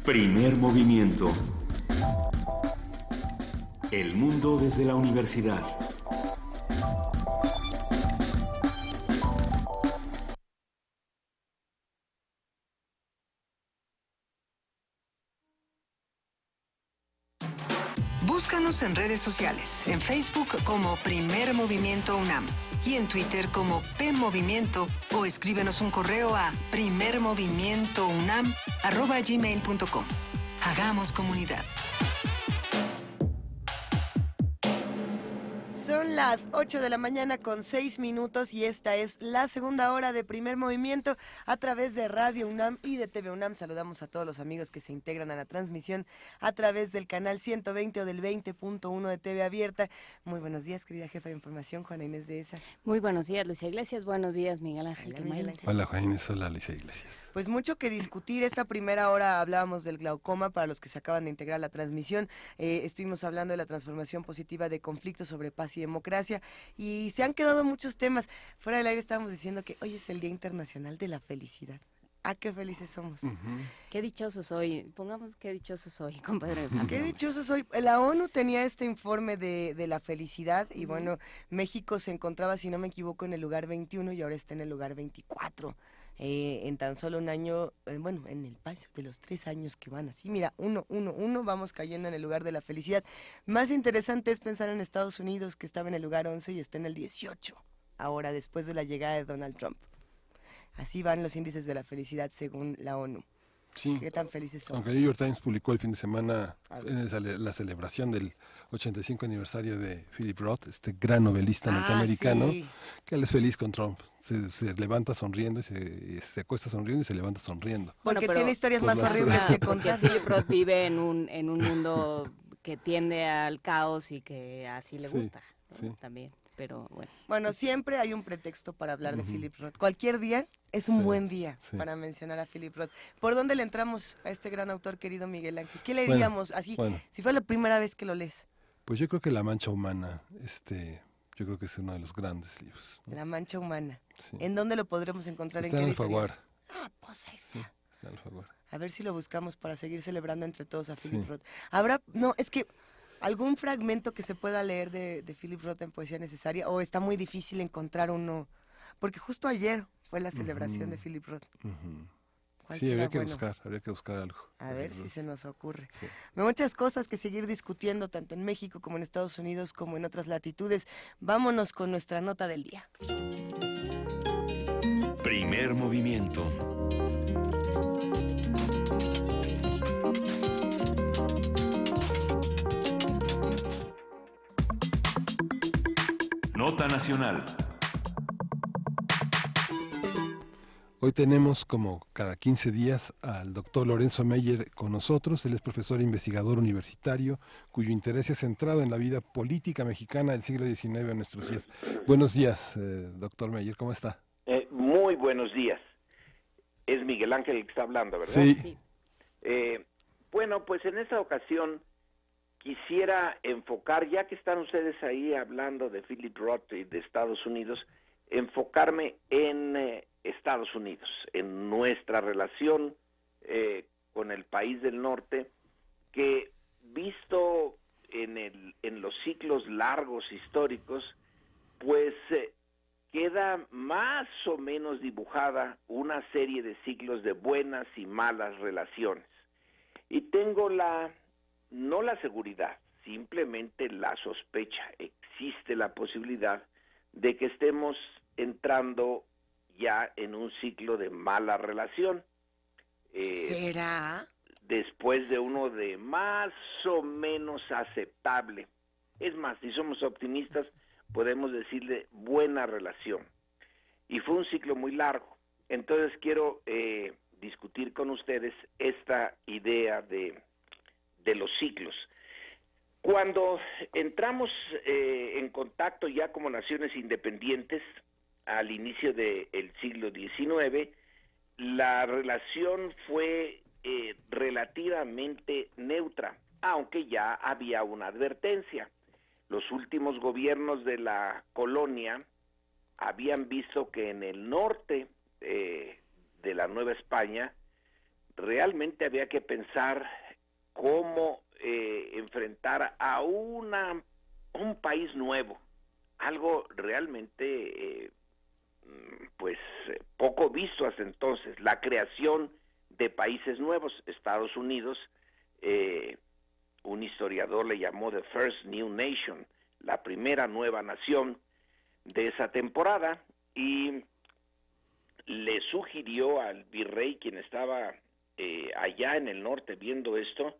Primer movimiento. El mundo desde la universidad. Búscanos en redes sociales, en Facebook como Primer Movimiento UNAM y en Twitter como PMovimiento, o escríbenos un correo a primermovimientounam@gmail.com. Hagamos comunidad. Son las 8 de la mañana con 6 minutos y esta es la segunda hora de Primer Movimiento a través de Radio UNAM y de TV UNAM. Saludamos a todos los amigos que se integran a la transmisión a través del canal 120 o del 20.1 de TV Abierta. Muy buenos días, querida jefa de información, Juana Inés de ESA. Muy buenos días, Luisa Iglesias. Buenos días, Miguel Ángel Quemain. Hola, Juana Inés. Hola, Luisa Iglesias. Pues mucho que discutir. Esta primera hora hablábamos del glaucoma para los que se acaban de integrar a la transmisión. Estuvimos hablando de la transformación positiva de conflictos sobre paz y democracia y se han quedado muchos temas. Fuera del aire estábamos diciendo que hoy es el Día Internacional de la Felicidad. ¡Ah, qué felices somos! Qué dichoso soy. Pongamos qué dichoso soy, compadre. Qué dichoso soy. La ONU tenía este informe de la felicidad y bueno, México se encontraba, si no me equivoco, en el lugar 21 y ahora está en el lugar 24. En tan solo un año, bueno, en el paso de los 3 años que van así, mira, uno, vamos cayendo en el lugar de la felicidad. Más interesante es pensar en Estados Unidos, que estaba en el lugar 11 y está en el 18, ahora después de la llegada de Donald Trump. Así van los índices de la felicidad según la ONU. Sí. ¿Qué tan felices somos? Aunque el New York Times publicó el fin de semana la celebración del 85 aniversario de Philip Roth, este gran novelista norteamericano, sí, que él es feliz con Trump. Se levanta sonriendo y se acuesta sonriendo y se levanta sonriendo. Porque tiene historias más horribles que contar. Philip Roth vive en un mundo que tiende al caos y que así le gusta, ¿no? Sí. También. Pero bueno. Bueno, siempre hay un pretexto para hablar de Philip Roth. Cualquier día es un buen día para mencionar a Philip Roth. ¿Por dónde le entramos a este gran autor, querido Miguel Ángel? ¿Qué leeríamos así, si fue la primera vez que lo lees? Pues yo creo que La Mancha Humana, yo creo que es uno de los grandes libros, ¿no? La Mancha Humana. Sí. ¿En dónde lo podremos encontrar? Está en Alfaguara. Ah, pues ahí está. Sí, está en Alfaguara. A ver si lo buscamos para seguir celebrando entre todos a Philip Roth. Es que ¿algún fragmento que se pueda leer de Philip Roth en Poesía Necesaria? ¿O está muy difícil encontrar uno? Porque justo ayer fue la celebración de Philip Roth. Sí, habría que buscar algo. A ver si se nos ocurre. Sí. Hay muchas cosas que seguir discutiendo, tanto en México como en Estados Unidos, como en otras latitudes. Vámonos con nuestra nota del día. Primer movimiento. Nota nacional. Hoy tenemos, como cada 15 días, al doctor Lorenzo Meyer con nosotros. Él es profesor e investigador universitario, cuyo interés es centrado en la vida política mexicana del siglo XIX a nuestros días. Buenos días, doctor Meyer, ¿cómo está? Muy buenos días. Es Miguel Ángel el que está hablando, ¿verdad? Sí. Bueno, pues en esta ocasión quisiera enfocar, ya que están ustedes ahí hablando de Philip Roth y de Estados Unidos, enfocarme en Estados Unidos, en nuestra relación con el país del norte, que visto en los ciclos largos históricos, pues queda más o menos dibujada una serie de ciclos de buenas y malas relaciones. Y tengo no la seguridad, simplemente la sospecha, existe la posibilidad de que estemos entrando ya en un ciclo de mala relación. ¿Será? Después de uno de más o menos aceptable. Es más, si somos optimistas, podemos decirle buena relación. Y fue un ciclo muy largo. Entonces quiero discutir con ustedes esta idea de los ciclos. Cuando entramos en contacto ya como naciones independientes al inicio del siglo XIX, la relación fue relativamente neutra, aunque ya había una advertencia. Los últimos gobiernos de la colonia habían visto que en el norte de la Nueva España realmente había que pensar cómo enfrentar a un país nuevo, algo realmente poco visto hasta entonces, la creación de países nuevos. Estados Unidos, un historiador le llamó The First New Nation, la primera nueva nación de esa temporada, y le sugirió al virrey, quien estaba allá en el norte viendo esto,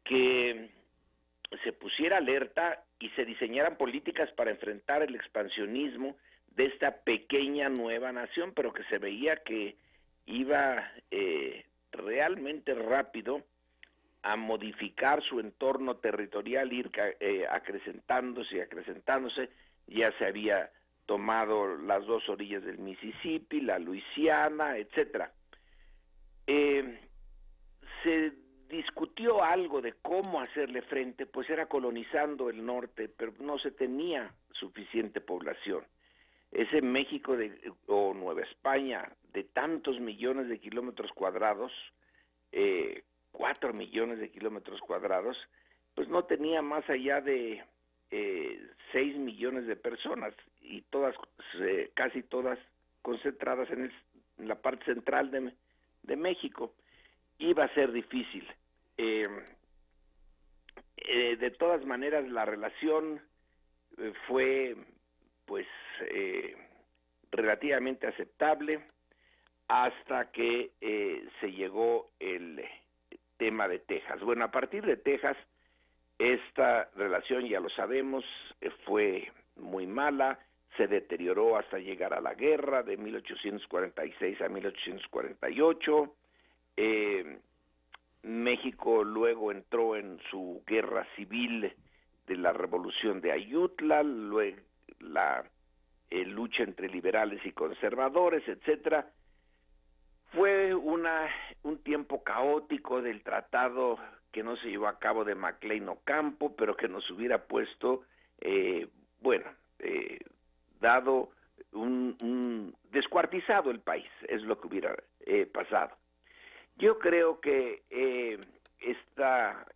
que se pusiera alerta y se diseñaran políticas para enfrentar el expansionismo de esta pequeña nueva nación, pero que se veía que iba realmente rápido a modificar su entorno territorial, ir acrecentándose y acrecentándose. Ya se había tomado las dos orillas del Mississippi, la Luisiana, etcétera. Se discutió algo de cómo hacerle frente, pues era colonizando el norte, pero no se tenía suficiente población. Ese México o Nueva España de tantos millones de kilómetros cuadrados, 4 millones de kilómetros cuadrados, pues no tenía más allá de 6 millones de personas, y todas, casi todas concentradas en la parte central de México. Iba a ser difícil. De todas maneras, la relación fue pues relativamente aceptable hasta que se llegó el tema de Texas. Bueno, a partir de Texas, esta relación, ya lo sabemos, fue muy mala, se deterioró hasta llegar a la guerra de 1846 a 1848. México luego entró en su guerra civil de la Revolución de Ayutla, luego la lucha entre liberales y conservadores, etcétera. Fue un tiempo caótico del tratado que no se llevó a cabo de Maclean Ocampo, pero que nos hubiera puesto, dado un descuartizado el país, es lo que hubiera pasado. Yo creo que esta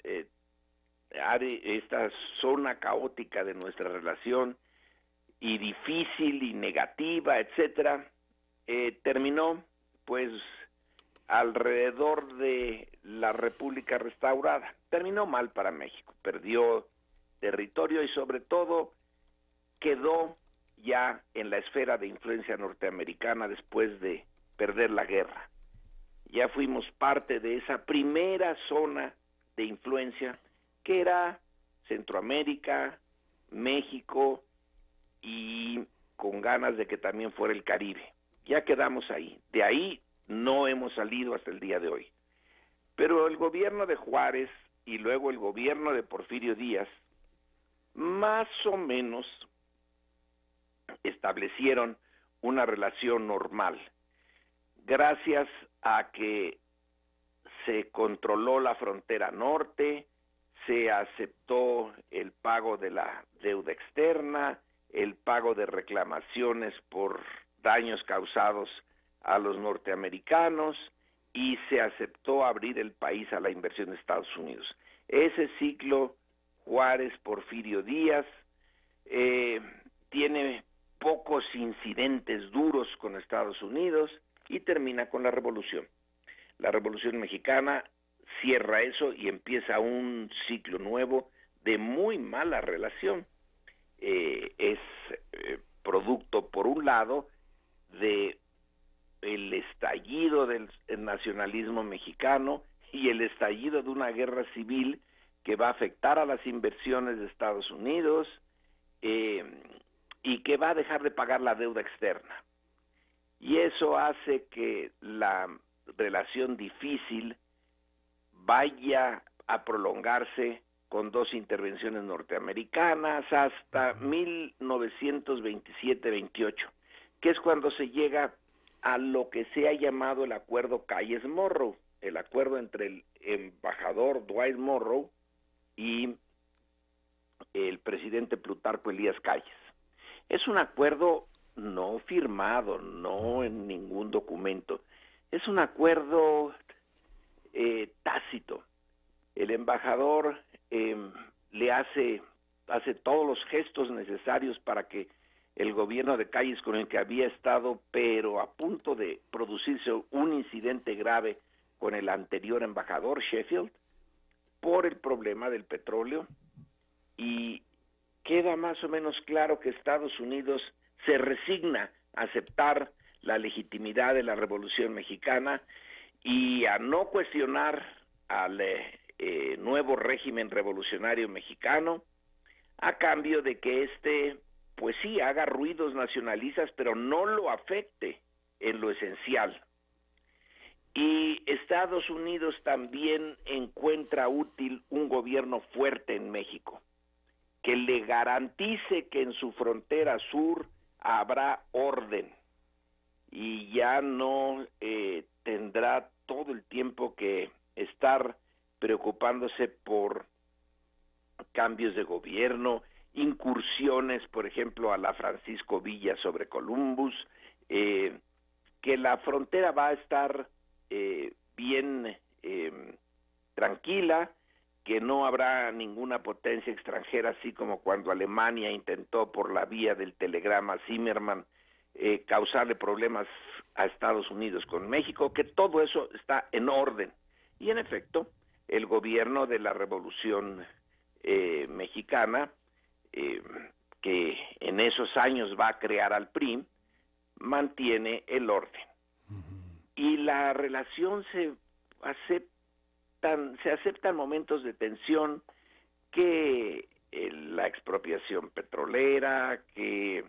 zona caótica de nuestra relación, y difícil y negativa, etcétera, terminó pues alrededor de la República restaurada. Terminó mal para México, perdió territorio y sobre todo quedó ya en la esfera de influencia norteamericana después de perder la guerra. Ya fuimos parte de esa primera zona de influencia que era Centroamérica, México, y con ganas de que también fuera el Caribe. Ya quedamos ahí. De ahí no hemos salido hasta el día de hoy. Pero el gobierno de Juárez y luego el gobierno de Porfirio Díaz más o menos establecieron una relación normal, gracias a que se controló la frontera norte, se aceptó el pago de la deuda externa, el pago de reclamaciones por daños causados a los norteamericanos, y se aceptó abrir el país a la inversión de Estados Unidos. Ese ciclo Juárez, Porfirio Díaz, tiene pocos incidentes duros con Estados Unidos y termina con la Revolución. La Revolución Mexicana cierra eso y empieza un ciclo nuevo de muy mala relación. Es producto, por un lado, de el estallido del nacionalismo mexicano y el estallido de una guerra civil que va a afectar a las inversiones de Estados Unidos y que va a dejar de pagar la deuda externa. Y eso hace que la relación difícil vaya a prolongarse con dos intervenciones norteamericanas hasta 1927-28, que es cuando se llega a lo que se ha llamado el Acuerdo Calles-Morrow, el acuerdo entre el embajador Dwight Morrow y el presidente Plutarco Elías Calles. Es un acuerdo no firmado, no en ningún documento. Es un acuerdo tácito. El embajador le hace todos los gestos necesarios para que el gobierno de Calles, con el que había estado, pero a punto de producirse un incidente grave con el anterior embajador, Sheffield, por el problema del petróleo, y queda más o menos claro que Estados Unidos se resigna a aceptar la legitimidad de la Revolución Mexicana y a no cuestionar al nuevo régimen revolucionario mexicano, a cambio de que pues sí, haga ruidos nacionalistas, pero no lo afecte en lo esencial. Y Estados Unidos también encuentra útil un gobierno fuerte en México, que le garantice que en su frontera sur habrá orden y ya no tendrá todo el tiempo que estar preocupándose por cambios de gobierno, incursiones, por ejemplo, a la Francisco Villa sobre Columbus, que la frontera va a estar bien tranquila, que no habrá ninguna potencia extranjera, así como cuando Alemania intentó por la vía del telegrama Zimmermann causarle problemas a Estados Unidos con México, que todo eso está en orden. Y en efecto, el gobierno de la Revolución Mexicana, que en esos años va a crear al PRI, mantiene el orden. Y la relación se aceptan momentos de tensión, que la expropiación petrolera, que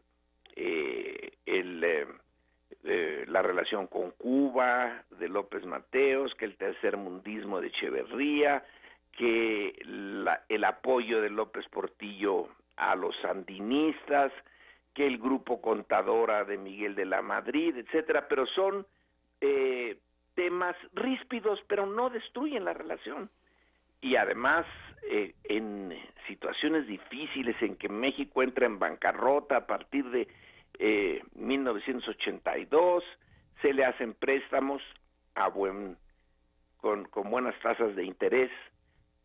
la relación con Cuba de López Mateos, que el tercermundismo de Echeverría, que el apoyo de López Portillo a los sandinistas, que el grupo Contadora de Miguel de la Madrid, etcétera, pero son temas ríspidos, pero no destruyen la relación. Y además, en situaciones difíciles en que México entra en bancarrota a partir de 1982, se le hacen préstamos con buenas tasas de interés,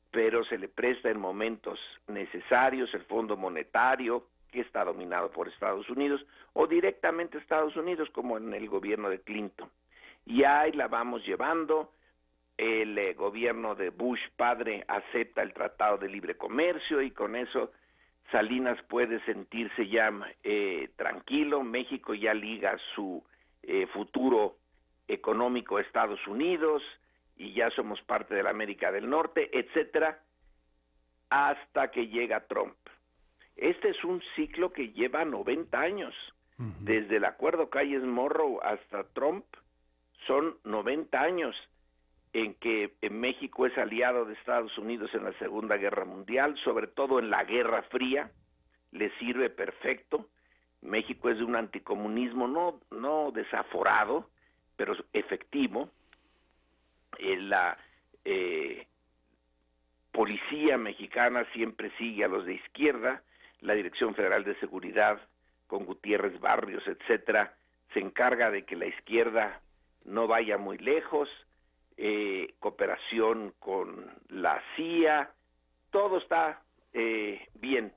pero se le presta en momentos necesarios. El Fondo Monetario, que está dominado por Estados Unidos, o directamente Estados Unidos, como en el gobierno de Clinton. Y ahí la vamos llevando. El gobierno de Bush padre acepta el Tratado de Libre Comercio y con eso Salinas puede sentirse ya tranquilo. México ya liga su futuro económico a Estados Unidos y ya somos parte de la América del Norte, etcétera, hasta que llega Trump. Este es un ciclo que lleva 90 años. Desde el acuerdo Calles-Morrow hasta Trump son 90 años en que México es aliado de Estados Unidos en la Segunda Guerra Mundial, sobre todo en la Guerra Fría, le sirve perfecto. México es de un anticomunismo no desaforado, pero efectivo. La policía mexicana siempre sigue a los de izquierda. La Dirección Federal de Seguridad, con Gutiérrez Barrios, etcétera, se encarga de que la izquierda no vaya muy lejos. Cooperación con la CIA, todo está bien.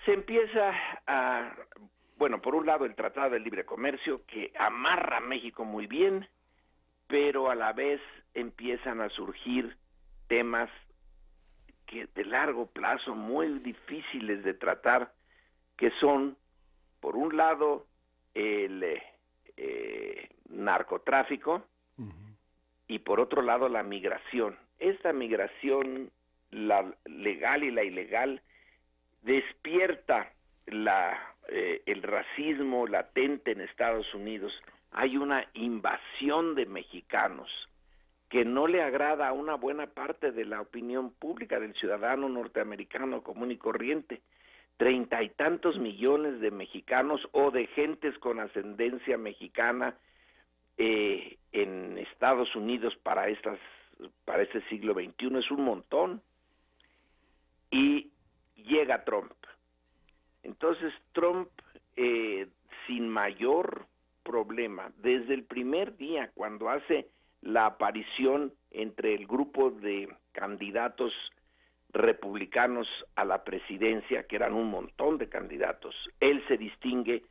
Se empieza por un lado el Tratado de Libre Comercio, que amarra a México muy bien, pero a la vez empiezan a surgir temas que de largo plazo muy difíciles de tratar, que son, por un lado, el narcotráfico, y por otro lado la migración. Esta migración, la legal y la ilegal, despierta el racismo latente en Estados Unidos. Hay una invasión de mexicanos que no le agrada a una buena parte de la opinión pública del ciudadano norteamericano común y corriente. 30 y tantos millones de mexicanos o de gentes con ascendencia mexicana en Estados Unidos para este siglo XXI es un montón. Y llega Trump. Entonces Trump, sin mayor problema, desde el primer día, cuando hace la aparición entre el grupo de candidatos republicanos a la presidencia, que eran un montón de candidatos. Él se distingue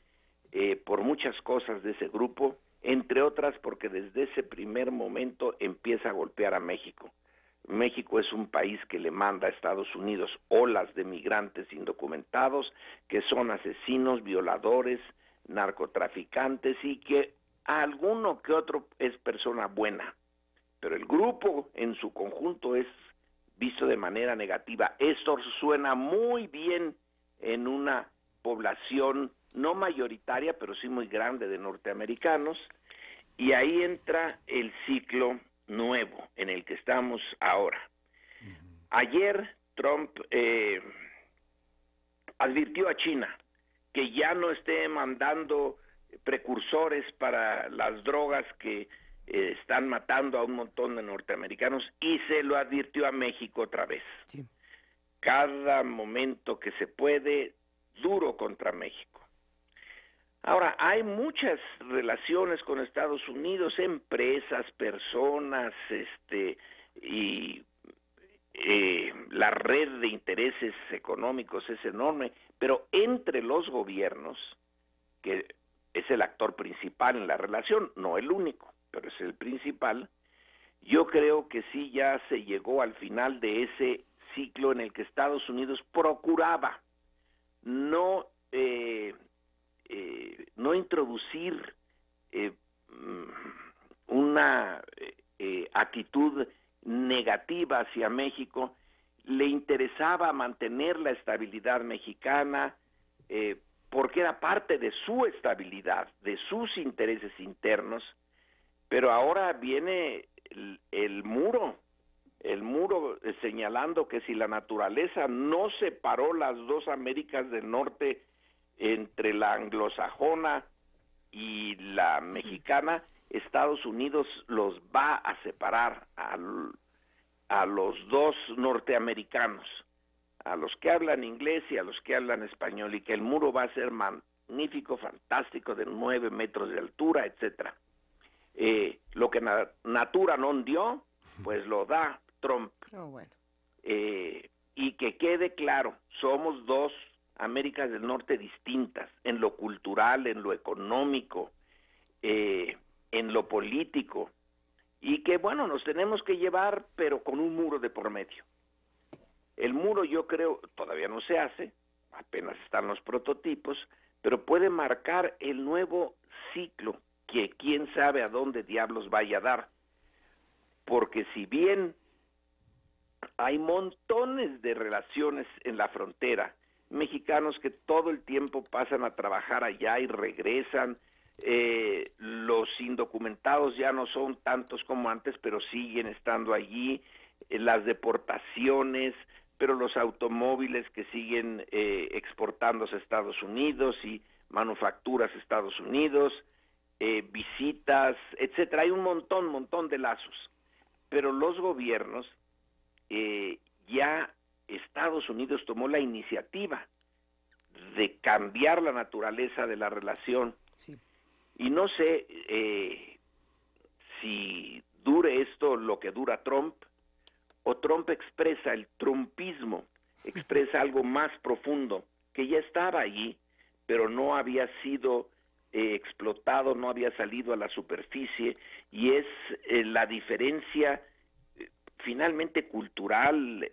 por muchas cosas de ese grupo, entre otras porque desde ese primer momento empieza a golpear a México. México es un país que le manda a Estados Unidos olas de migrantes indocumentados, que son asesinos, violadores, narcotraficantes, y que alguno que otro es persona buena. Pero el grupo en su conjunto es visto de manera negativa. Esto suena muy bien en una población no mayoritaria, pero sí muy grande de norteamericanos, y ahí entra el ciclo nuevo en el que estamos ahora. Ayer Trump advirtió a China que ya no esté mandando precursores para las drogas que están matando a un montón de norteamericanos, y se lo advirtió a México otra vez. Sí. Cada momento que se puede, duro contra México. Ahora, hay muchas relaciones con Estados Unidos, empresas, personas, y la red de intereses económicos es enorme, pero entre los gobiernos, que es el actor principal en la relación, no el único, pero es el principal, yo creo que sí ya se llegó al final de ese ciclo en el que Estados Unidos procuraba no introducir una actitud negativa hacia México. Le interesaba mantener la estabilidad mexicana, porque era parte de su estabilidad, de sus intereses internos, pero ahora viene el muro señalando que si la naturaleza no separó las dos Américas del Norte entre la anglosajona y la mexicana, Estados Unidos los va a separar a los dos norteamericanos, a los que hablan inglés y a los que hablan español, y que el muro va a ser magnífico, fantástico, de 9 metros de altura, etcétera. Lo que Natura no dio, pues lo da Trump. Oh, bueno. Y que quede claro, somos dos Américas del Norte distintas, en lo cultural, en lo económico, en lo político, y que bueno, nos tenemos que llevar, pero con un muro de por medio. El muro, yo creo, todavía no se hace, apenas están los prototipos, pero puede marcar el nuevo ciclo, que quién sabe a dónde diablos vaya a dar, porque si bien hay montones de relaciones en la frontera, mexicanos que todo el tiempo pasan a trabajar allá y regresan, los indocumentados ya no son tantos como antes, pero siguen estando allí, las deportaciones, pero los automóviles que siguen exportándose a Estados Unidos y manufacturas a Estados Unidos, visitas, etcétera. Hay un montón de lazos, pero los gobiernos, ya Estados Unidos tomó la iniciativa de cambiar la naturaleza de la relación. Sí. Y no sé si dure esto lo que dura Trump, o Trump expresa el trumpismo, expresa algo más profundo, que ya estaba allí, pero no había sido explotado, no había salido a la superficie, y es la diferencia finalmente cultural,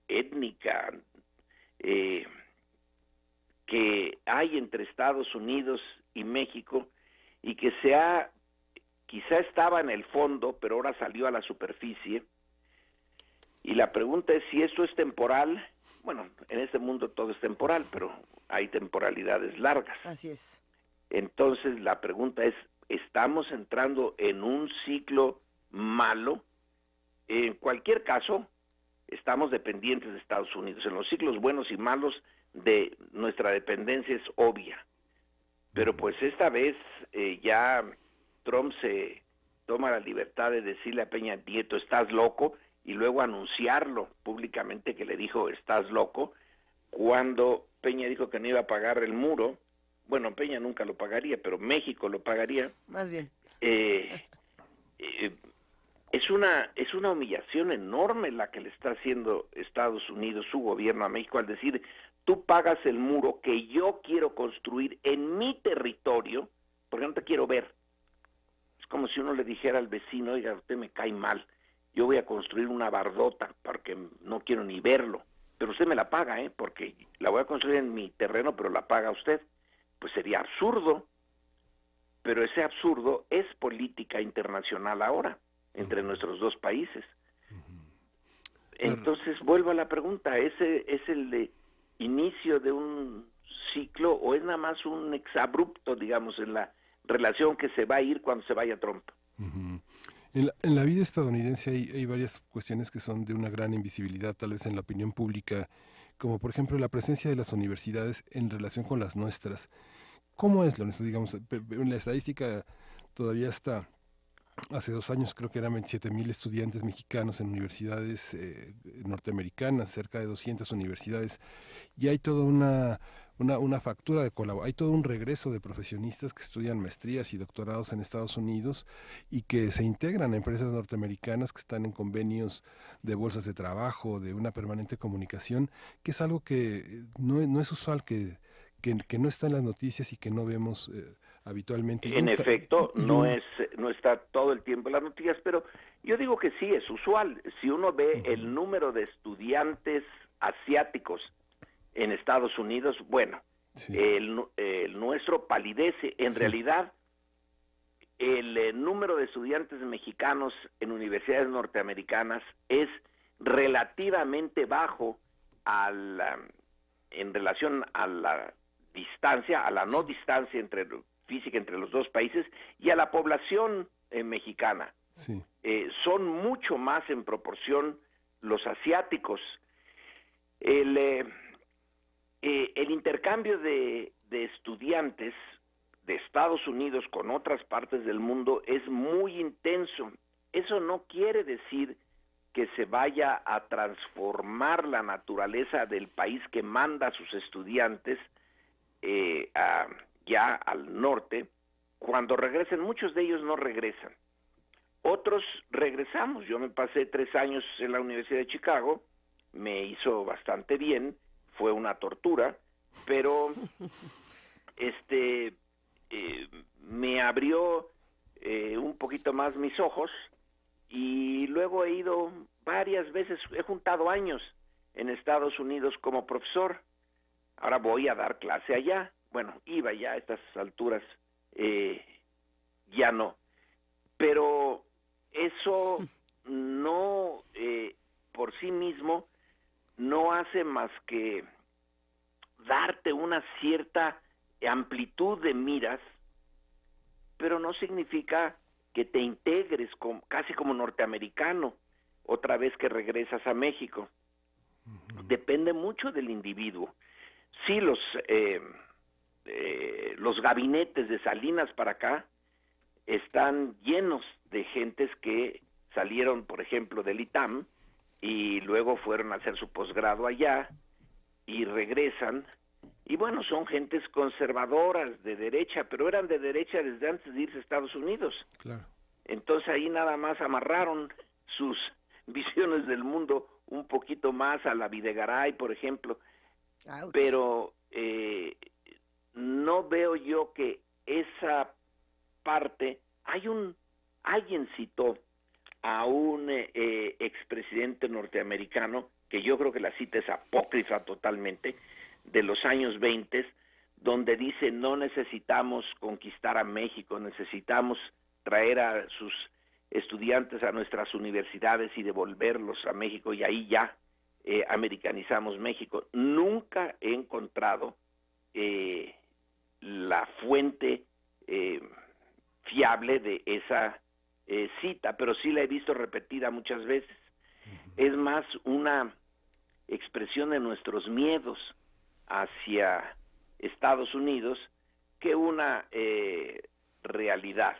étnica, que hay entre Estados Unidos y México, y que quizá estaba en el fondo, pero ahora salió a la superficie. Y la pregunta es si esto es temporal. Bueno, en este mundo todo es temporal, pero hay temporalidades largas. Así es. Entonces la pregunta es, ¿estamos entrando en un ciclo malo? En cualquier caso, estamos dependientes de Estados Unidos. En los ciclos buenos y malos, de nuestra dependencia es obvia. Pero pues esta vez ya Trump se toma la libertad de decirle a Peña Nieto, estás loco, y luego anunciarlo públicamente, que le dijo, estás loco, cuando Peña dijo que no iba a pagar el muro. Bueno, Peña nunca lo pagaría, pero México lo pagaría. Más bien. es una humillación enorme la que le está haciendo Estados Unidos, su gobierno a México, al decir, tú pagas el muro que yo quiero construir en mi territorio, porque no te quiero ver. Es como si uno le dijera al vecino, oiga, usted me cae mal, yo voy a construir una bardota porque no quiero ni verlo, pero usted me la paga, porque la voy a construir en mi terreno, pero la paga usted. Pues sería absurdo, pero ese absurdo es política internacional ahora, entre nuestros dos países. Entonces, vuelvo a la pregunta, ¿es el inicio de un ciclo o es nada más un exabrupto, digamos, en la relación que se va a ir cuando se vaya Trump? En la vida estadounidense hay varias cuestiones que son de una gran invisibilidad, tal vez en la opinión pública, como por ejemplo la presencia de las universidades en relación con las nuestras. ¿Cómo es lo nuestro? Digamos, en la estadística todavía está. Hace 2 años creo que eran 27,000 estudiantes mexicanos en universidades norteamericanas, cerca de 200 universidades, y hay toda una factura de colaboración, hay todo un regreso de profesionistas que estudian maestrías y doctorados en Estados Unidos y que se integran a empresas norteamericanas que están en convenios de bolsas de trabajo, de una permanente comunicación, que es algo que no es usual, que no está en las noticias y que no vemos habitualmente. En efecto, no está todo el tiempo en las noticias, pero yo digo que sí, es usual. Si uno ve el número de estudiantes asiáticos en Estados Unidos, bueno, Sí. el nuestro palidece. En Sí. realidad, el número de estudiantes mexicanos en universidades norteamericanas es relativamente bajo en relación a la distancia, a la no distancia física entre los dos países y a la población mexicana. Sí. Son mucho más en proporción los asiáticos. El intercambio de estudiantes de Estados Unidos con otras partes del mundo es muy intenso. Eso no quiere decir que se vaya a transformar la naturaleza del país que manda a sus estudiantes ya al norte. Cuando regresen, muchos de ellos no regresan. Otros regresamos. Yo me pasé 3 años en la Universidad de Chicago, me hizo bastante bien, fue una tortura, pero me abrió un poquito más mis ojos y luego he ido varias veces, he juntado años en Estados Unidos como profesor. Ahora voy a dar clase allá. Bueno, iba ya a estas alturas, ya no. Pero eso no, por sí mismo, no hace más que darte una cierta amplitud de miras, pero no significa que te integres casi como norteamericano otra vez que regresas a México. Depende mucho del individuo. Sí, los gabinetes de Salinas para acá están llenos de gentes que salieron, por ejemplo, del ITAM y luego fueron a hacer su posgrado allá y regresan. Y bueno, son gentes conservadoras de derecha, pero eran de derecha desde antes de irse a Estados Unidos. Claro. Entonces ahí nada más amarraron sus visiones del mundo un poquito más a la Videgaray, por ejemplo. Ouch. Pero no veo yo que esa parte, alguien citó a un expresidente norteamericano, que yo creo que la cita es apócrifa totalmente, de los años 20, donde dice no necesitamos conquistar a México, necesitamos traer a sus estudiantes a nuestras universidades y devolverlos a México y ahí ya americanizamos México. Nunca he encontrado la fuente fiable de esa cita, pero sí la he visto repetida muchas veces. Es más una expresión de nuestros miedos hacia Estados Unidos que una realidad.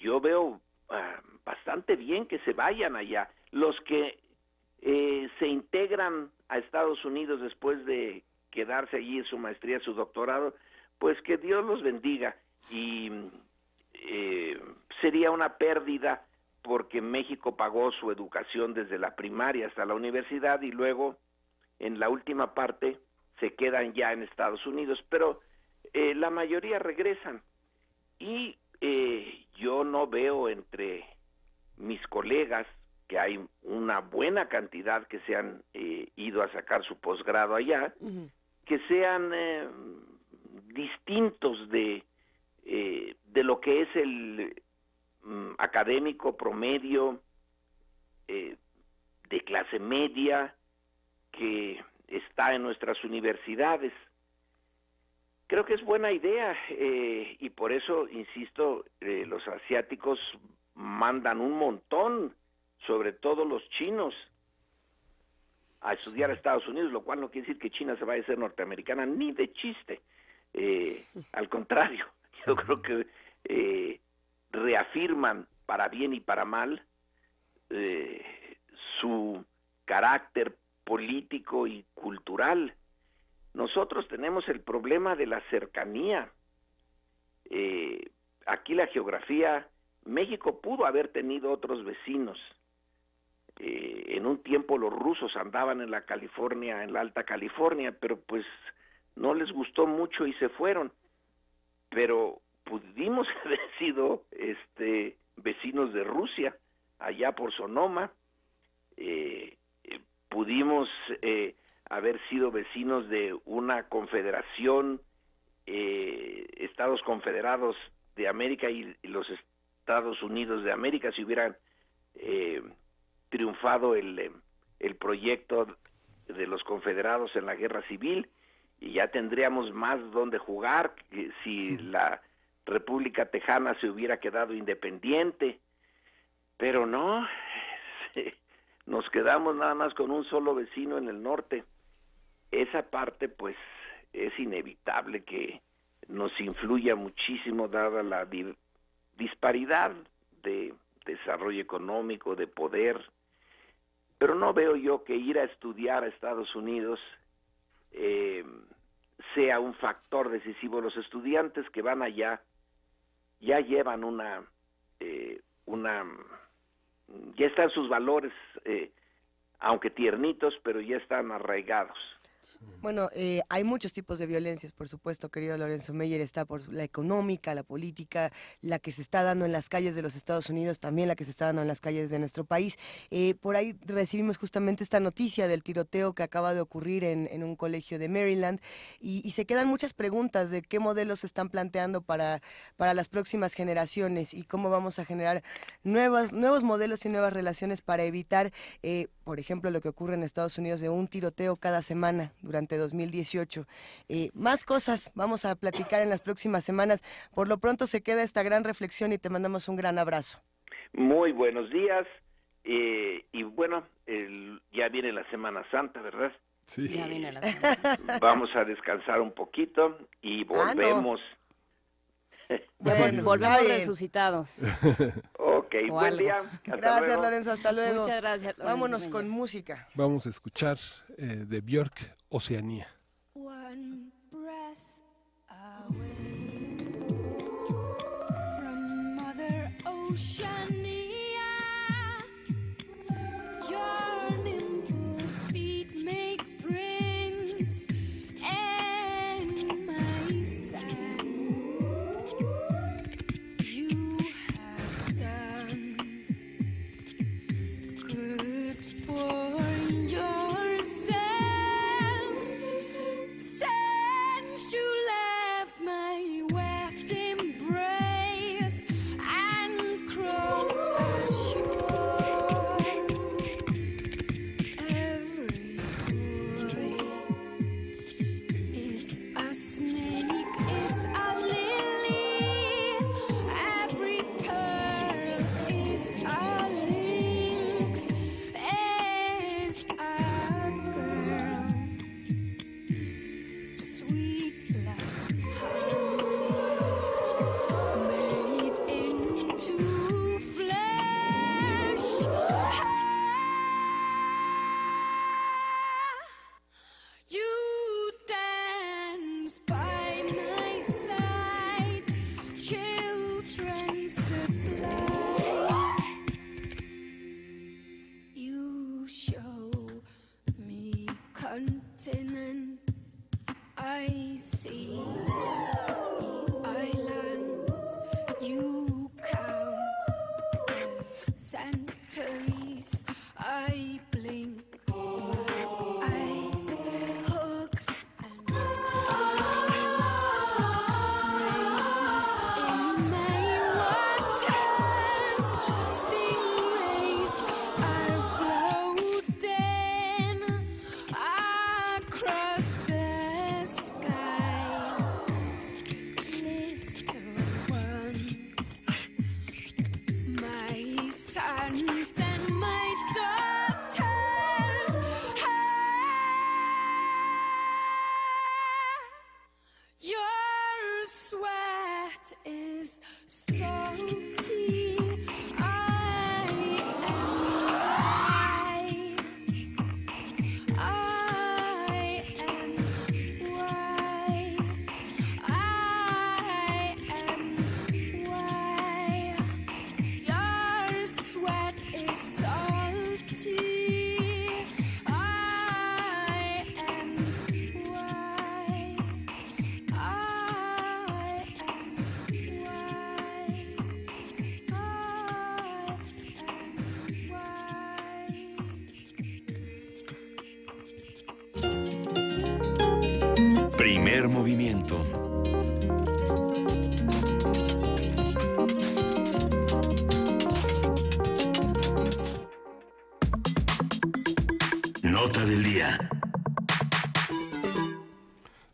Yo veo bastante bien que se vayan allá. Los que se integran a Estados Unidos después de quedarse allí en su maestría, su doctorado, pues que Dios los bendiga. Y sería una pérdida porque México pagó su educación desde la primaria hasta la universidad y luego en la última parte se quedan ya en Estados Unidos, pero la mayoría regresan y yo no veo entre mis colegas que hay una buena cantidad que se han ido a sacar su posgrado allá, que sean distintos de lo que es el académico promedio de clase media que está en nuestras universidades. Creo que es buena idea y por eso, insisto, los asiáticos mandan un montón, sobre todo los chinos, a estudiar a Estados Unidos, lo cual no quiere decir que China se vaya a ser norteamericana, ni de chiste. Al contrario, yo creo que reafirman para bien y para mal su carácter político y cultural. Nosotros tenemos el problema de la cercanía. Aquí la geografía, México pudo haber tenido otros vecinos. En un tiempo los rusos andaban en la California, en la Alta California, pero pues no les gustó mucho y se fueron. Pero pudimos haber sido vecinos de Rusia, allá por Sonoma. Pudimos haber sido vecinos de una confederación, Estados Confederados de América y los Estados Unidos de América, si hubieran triunfado el proyecto de los confederados en la guerra civil, y ya tendríamos más donde jugar que si la República Tejana se hubiera quedado independiente, pero no, nos quedamos nada más con un solo vecino en el norte. Esa parte pues es inevitable que nos influya muchísimo dada la disparidad de desarrollo económico, de poder, pero no veo yo que ir a estudiar a Estados Unidos sea un factor decisivo. Los estudiantes que van allá ya llevan ya están sus valores, aunque tiernitos, pero ya están arraigados. Bueno, hay muchos tipos de violencias, por supuesto, querido Lorenzo Meyer. Está por la económica, la política, la que se está dando en las calles de los Estados Unidos, también la que se está dando en las calles de nuestro país. Por ahí recibimos justamente esta noticia del tiroteo que acaba de ocurrir en un colegio de Maryland y se quedan muchas preguntas de qué modelos se están planteando para las próximas generaciones y cómo vamos a generar nuevos modelos y nuevas relaciones para evitar, por ejemplo, lo que ocurre en Estados Unidos de un tiroteo cada semana durante 2018. Más cosas vamos a platicar en las próximas semanas. Por lo pronto se queda esta gran reflexión y te mandamos un gran abrazo. Muy buenos días. Y bueno, ya viene la Semana Santa, ¿verdad? Sí. Ya viene la semana. Vamos a descansar un poquito y volvemos. Bueno, Volvemos está bien. resucitados. Ok, O buen algo. día. Hasta Gracias, luego. Lorenzo, hasta luego. Muchas gracias, Lorenzo Vámonos Meyer. con música. Vamos a escuchar de Björk, Oceanía. One breath away from Mother Oceania, your nimble feet make prints in my sand. You have done good for yourselves since you left my wet embrace and crawled I see islands. You count the centuries. I blink my eyes, hooks and spines in my waters. Stingrays are floating across the sky. Little ones, my sons and my daughters. Your sweat is salty. I am why. Your sweat is salty. I am why. I am why. Primer movimiento. Nota del día.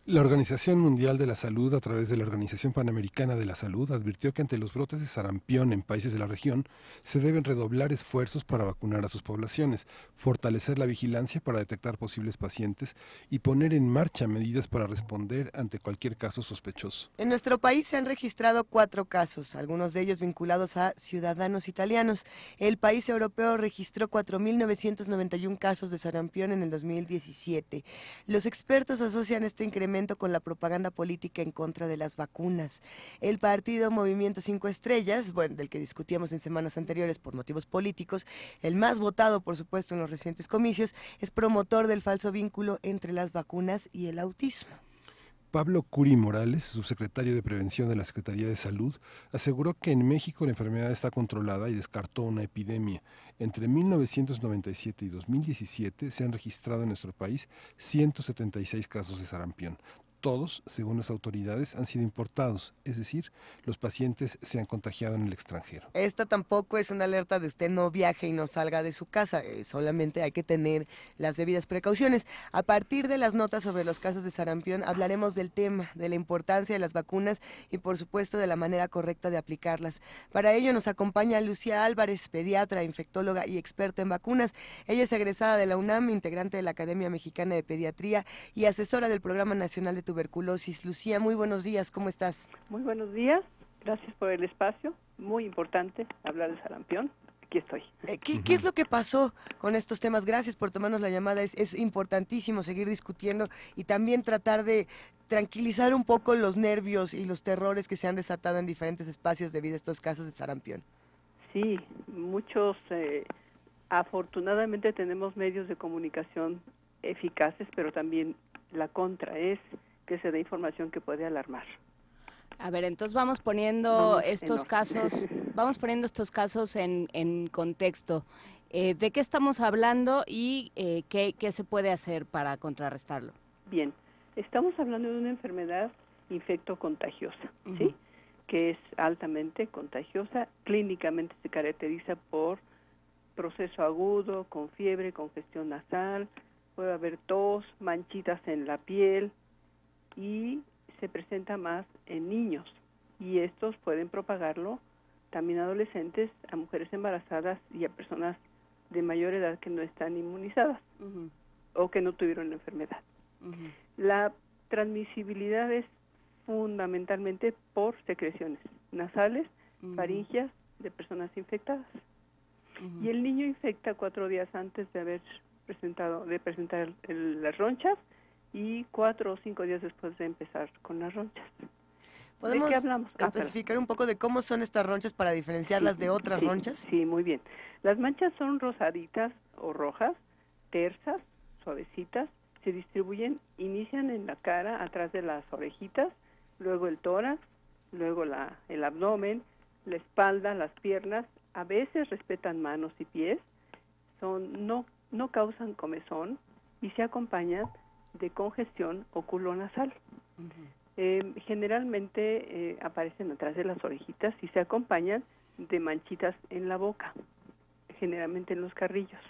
La Organización Mundial de la Salud, a través de la Organización Panamericana de la Salud, advirtió que ante los brotes de sarampión en países de la región se deben redoblar esfuerzos para vacunar a sus poblaciones, fortalecer la vigilancia para detectar posibles pacientes y poner en marcha medidas para responder ante cualquier caso sospechoso. En nuestro país se han registrado 4 casos, algunos de ellos vinculados a ciudadanos italianos. El país europeo registró 4.991 casos de sarampión en el 2017. Los expertos asocian este incremento con la propaganda política en contra de las vacunas. El partido Movimiento 5 Estrellas, bueno, del que discutíamos en semanas anteriores por motivos políticos, el más votado, por supuesto, en los recientes comicios, es promotor del falso vínculo entre las vacunas y el autismo. Pablo Curi Morales, subsecretario de Prevención de la Secretaría de Salud, aseguró que en México la enfermedad está controlada y descartó una epidemia. Entre 1997 y 2017 se han registrado en nuestro país 176 casos de sarampión. Todos, según las autoridades, han sido importados, es decir, los pacientes se han contagiado en el extranjero. Esta tampoco es una alerta de usted no viaje y no salga de su casa, solamente hay que tener las debidas precauciones. A partir de las notas sobre los casos de sarampión hablaremos del tema, de la importancia de las vacunas y por supuesto de la manera correcta de aplicarlas. Para ello nos acompaña Lucía Álvarez, pediatra, infectóloga y experta en vacunas. Ella es egresada de la UNAM, integrante de la Academia Mexicana de Pediatría y asesora del Programa Nacional de Tuberculosis. Lucía, muy buenos días, ¿cómo estás? Muy buenos días, gracias por el espacio, muy importante hablar de sarampión, aquí estoy. ¿Qué es lo que pasó con estos temas? Gracias por tomarnos la llamada, es importantísimo seguir discutiendo y también tratar de tranquilizar un poco los nervios y los terrores que se han desatado en diferentes espacios debido a estos casos de sarampión. Sí, muchos, afortunadamente tenemos medios de comunicación eficaces, pero también la contra es que se dé información que puede alarmar. A ver, entonces vamos poniendo estos casos en contexto. ¿De qué estamos hablando y qué se puede hacer para contrarrestarlo? Bien, estamos hablando de una enfermedad infectocontagiosa, ¿sí? Que es altamente contagiosa, clínicamente se caracteriza por proceso agudo, con fiebre, congestión nasal, puede haber tos, manchitas en la piel y se presenta más en niños. Y estos pueden propagarlo también a adolescentes, a mujeres embarazadas y a personas de mayor edad que no están inmunizadas o que no tuvieron la enfermedad. La transmisibilidad es fundamentalmente por secreciones nasales, faringias de personas infectadas. Y el niño infecta 4 días antes de presentar las ronchas y 4 o 5 días después de empezar con las ronchas. ¿Podemos ¿De qué hablamos? especificar un poco de cómo son estas ronchas para diferenciarlas de otras ronchas? Sí, muy bien. Las manchas son rosaditas o rojas, tersas, suavecitas se distribuyen, inician en la cara, atrás de las orejitas, luego el tórax, luego el abdomen, la espalda, las piernas, a veces respetan manos y pies, no causan comezón y se acompañan de congestión oculonasal. Generalmente aparecen atrás de las orejitas y se acompañan de manchitas en la boca, generalmente en los carrillos,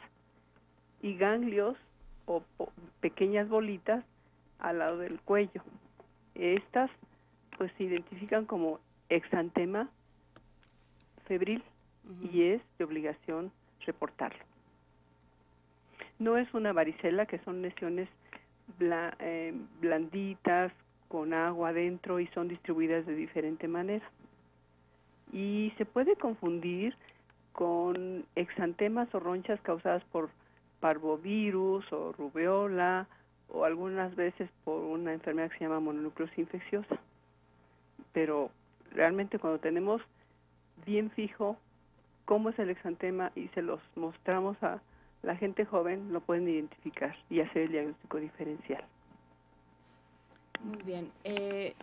y ganglios o pequeñas bolitas al lado del cuello. Estas pues se identifican como exantema febril y es de obligación reportarlo. No es una varicela, que son lesiones blanditas, con agua adentro y son distribuidas de diferente manera. Y se puede confundir con exantemas o ronchas causadas por parvovirus o rubeola o algunas veces por una enfermedad que se llama mononucleosis infecciosa. Pero realmente cuando tenemos bien fijo cómo es el exantema y se los mostramos a la gente joven, lo pueden identificar y hacer el diagnóstico diferencial. Muy bien.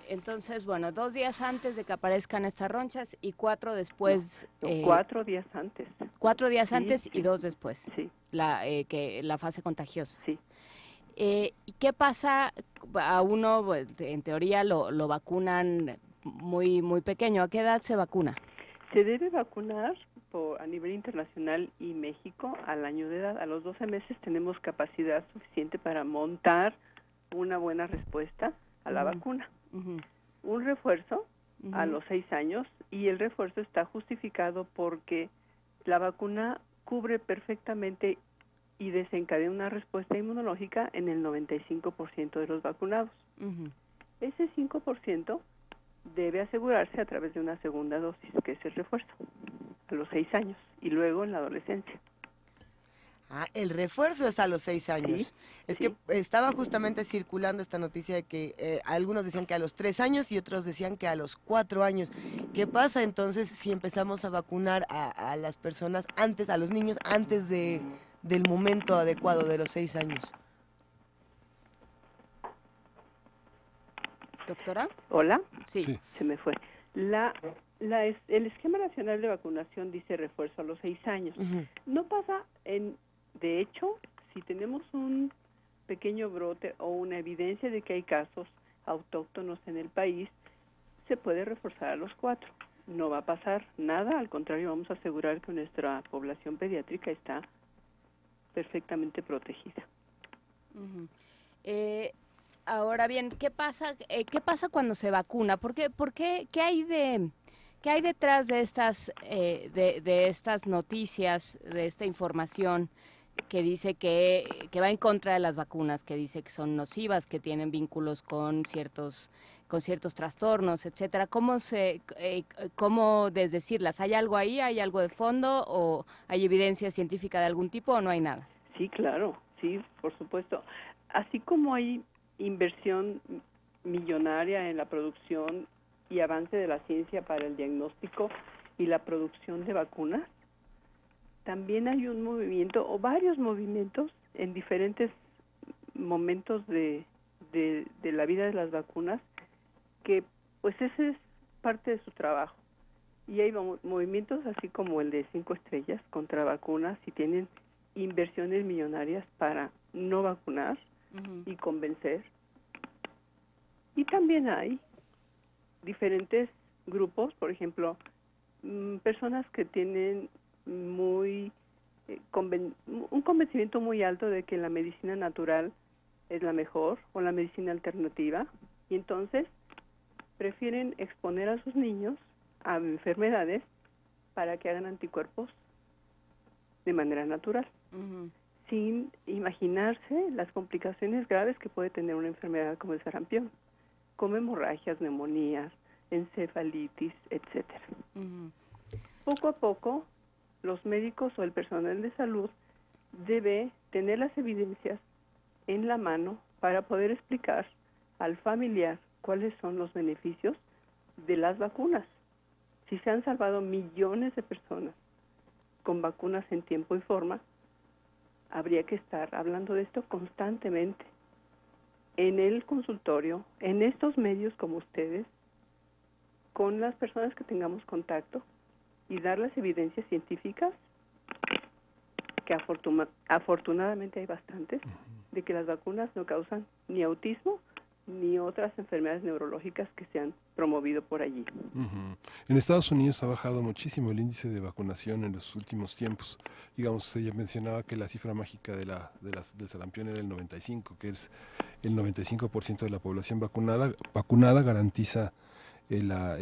Entonces, bueno, 2 días antes de que aparezcan estas ronchas y 4 después. 4 días antes. 4 días Sí, antes sí. y 2 después. Sí. La fase contagiosa. Sí. ¿Y qué pasa? A uno, pues, en teoría, lo vacunan muy, muy pequeño. ¿A qué edad se vacuna? Se debe vacunar a nivel internacional y México al año de edad. A los 12 meses tenemos capacidad suficiente para montar una buena respuesta a la vacuna. Un refuerzo a los 6 años, y el refuerzo está justificado porque la vacuna cubre perfectamente y desencadena una respuesta inmunológica en el 95% de los vacunados. Ese 5% debe asegurarse a través de una segunda dosis, que es el refuerzo, a los 6 años y luego en la adolescencia. El refuerzo es a los 6 años. Sí, es sí. que estaba justamente circulando esta noticia de que algunos decían que a los 3 años y otros decían que a los 4 años. ¿Qué pasa entonces si empezamos a vacunar a las personas antes, a los niños, antes del momento adecuado de los 6 años? ¿Doctora? ¿Hola? Sí. Se me fue. El Esquema Nacional de Vacunación dice refuerzo a los 6 años. No pasa de hecho, si tenemos un pequeño brote o una evidencia de que hay casos autóctonos en el país, se puede reforzar a los 4. No va a pasar nada, al contrario, vamos a asegurar que nuestra población pediátrica está perfectamente protegida. Ahora bien, ¿qué pasa cuando se vacuna? ¿Qué hay detrás de estas noticias, de esta información que dice que va en contra de las vacunas, que dice que son nocivas, que tienen vínculos con ciertos trastornos, etcétera? ¿Cómo desdecirlas? ¿Hay algo ahí? ¿Hay algo de fondo? ¿O hay evidencia científica de algún tipo o no hay nada? Sí, claro, sí, por supuesto. Así como hay inversión millonaria en la producción y avance de la ciencia para el diagnóstico y la producción de vacunas, también hay un movimiento o varios movimientos en diferentes momentos de la vida de las vacunas, que pues ese es parte de su trabajo. Y hay movimientos así como el de 5 estrellas contra vacunas, y tienen inversiones millonarias para no vacunar y convencer. Y también hay diferentes grupos, por ejemplo, personas que tienen un convencimiento muy alto de que la medicina natural es la mejor, o la medicina alternativa, y entonces prefieren exponer a sus niños a enfermedades para que hagan anticuerpos de manera natural, sin imaginarse las complicaciones graves que puede tener una enfermedad como el sarampión, como hemorragias, neumonías, encefalitis, etcétera. Poco a poco, los médicos o el personal de salud debe tener las evidencias en la mano para poder explicar al familiar cuáles son los beneficios de las vacunas. Si se han salvado millones de personas con vacunas en tiempo y forma, habría que estar hablando de esto constantemente en el consultorio, en estos medios como ustedes, con las personas que tengamos contacto y dar las evidencias científicas, que afortunadamente hay bastantes, de que las vacunas no causan ni autismo ni otras enfermedades neurológicas que se han promovido por allí. En Estados Unidos ha bajado muchísimo el índice de vacunación en los últimos tiempos. Digamos, ella mencionaba que la cifra mágica del sarampión era el 95, que es el 95% de la población vacunada garantiza la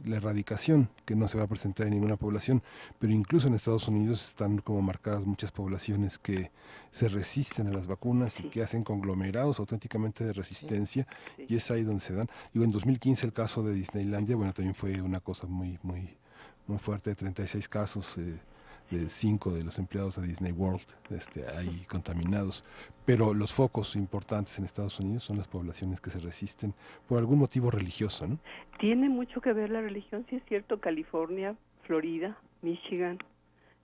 erradicación, que no se va a presentar en ninguna población, pero incluso en Estados Unidos están como marcadas muchas poblaciones que se resisten a las vacunas y que hacen conglomerados auténticamente de resistencia, y es ahí donde se dan. Digo, en 2015 el caso de Disneylandia, bueno, también fue una cosa muy fuerte, 36 casos, de 5 de los empleados de Disney World ahí contaminados. Pero los focos importantes en Estados Unidos son las poblaciones que se resisten por algún motivo religioso, ¿no? Tiene mucho que ver la religión, sí es cierto. California, Florida, Michigan,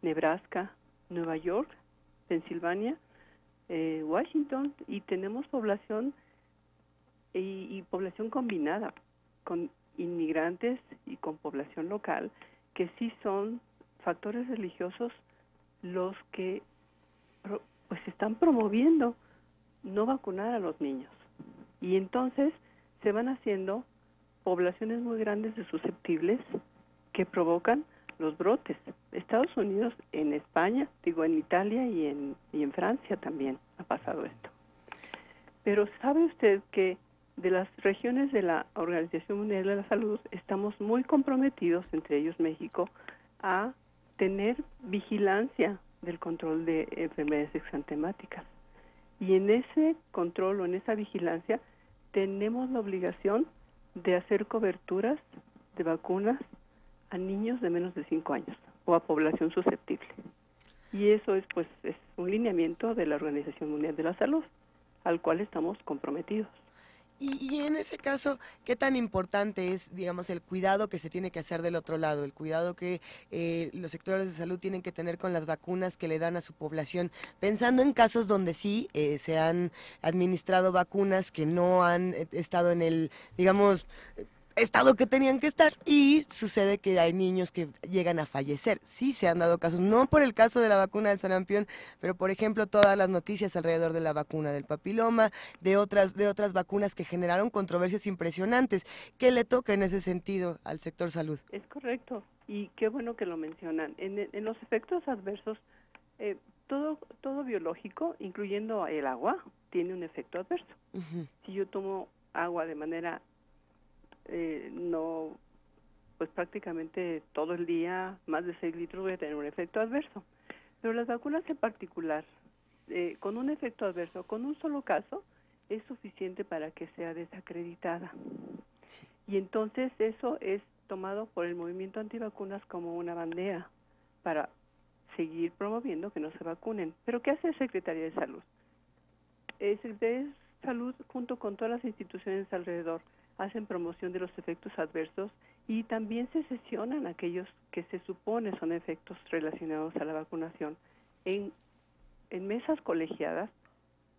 Nebraska, Nueva York, Pensilvania, Washington, y tenemos población y población combinada, con inmigrantes y con población local, que sí son factores religiosos los que pues están promoviendo no vacunar a los niños. Y entonces se van haciendo poblaciones muy grandes de susceptibles que provocan los brotes. Estados Unidos, en España, en Italia y en Francia también ha pasado esto. Pero ¿sabe usted que de las regiones de la Organización Mundial de la Salud estamos muy comprometidos, entre ellos México, a tener vigilancia del control de enfermedades exantemáticas? Y en ese control o en esa vigilancia tenemos la obligación de hacer coberturas de vacunas a niños de menos de 5 años o a población susceptible. Y eso es un lineamiento de la Organización Mundial de la Salud, al cual estamos comprometidos. Y en ese caso, ¿qué tan importante es, digamos, el cuidado que se tiene que hacer del otro lado, el cuidado que los sectores de salud tienen que tener con las vacunas que le dan a su población, pensando en casos donde sí se han administrado vacunas que no han estado en el, digamos, estado que tenían que estar, y sucede que hay niños que llegan a fallecer? Sí se han dado casos, no por el caso de la vacuna del sarampión, pero por ejemplo todas las noticias alrededor de la vacuna del papiloma, de otras vacunas que generaron controversias impresionantes. ¿Qué le toca en ese sentido al sector salud? Es correcto, y qué bueno que lo mencionan. En los efectos adversos, todo biológico, incluyendo el agua, tiene un efecto adverso. Si yo tomo agua de manera no, pues prácticamente todo el día, más de 6 litros, voy a tener un efecto adverso. Pero las vacunas en particular, con un efecto adverso, con un solo caso, es suficiente para que sea desacreditada. Sí. Y entonces eso es tomado por el movimiento antivacunas como una bandera para seguir promoviendo que no se vacunen. ¿Pero qué hace la Secretaría de Salud? Secretaría de Salud, junto con todas las instituciones alrededor, hacen promoción de los efectos adversos, y también se sesionan aquellos que se supone son efectos relacionados a la vacunación en mesas colegiadas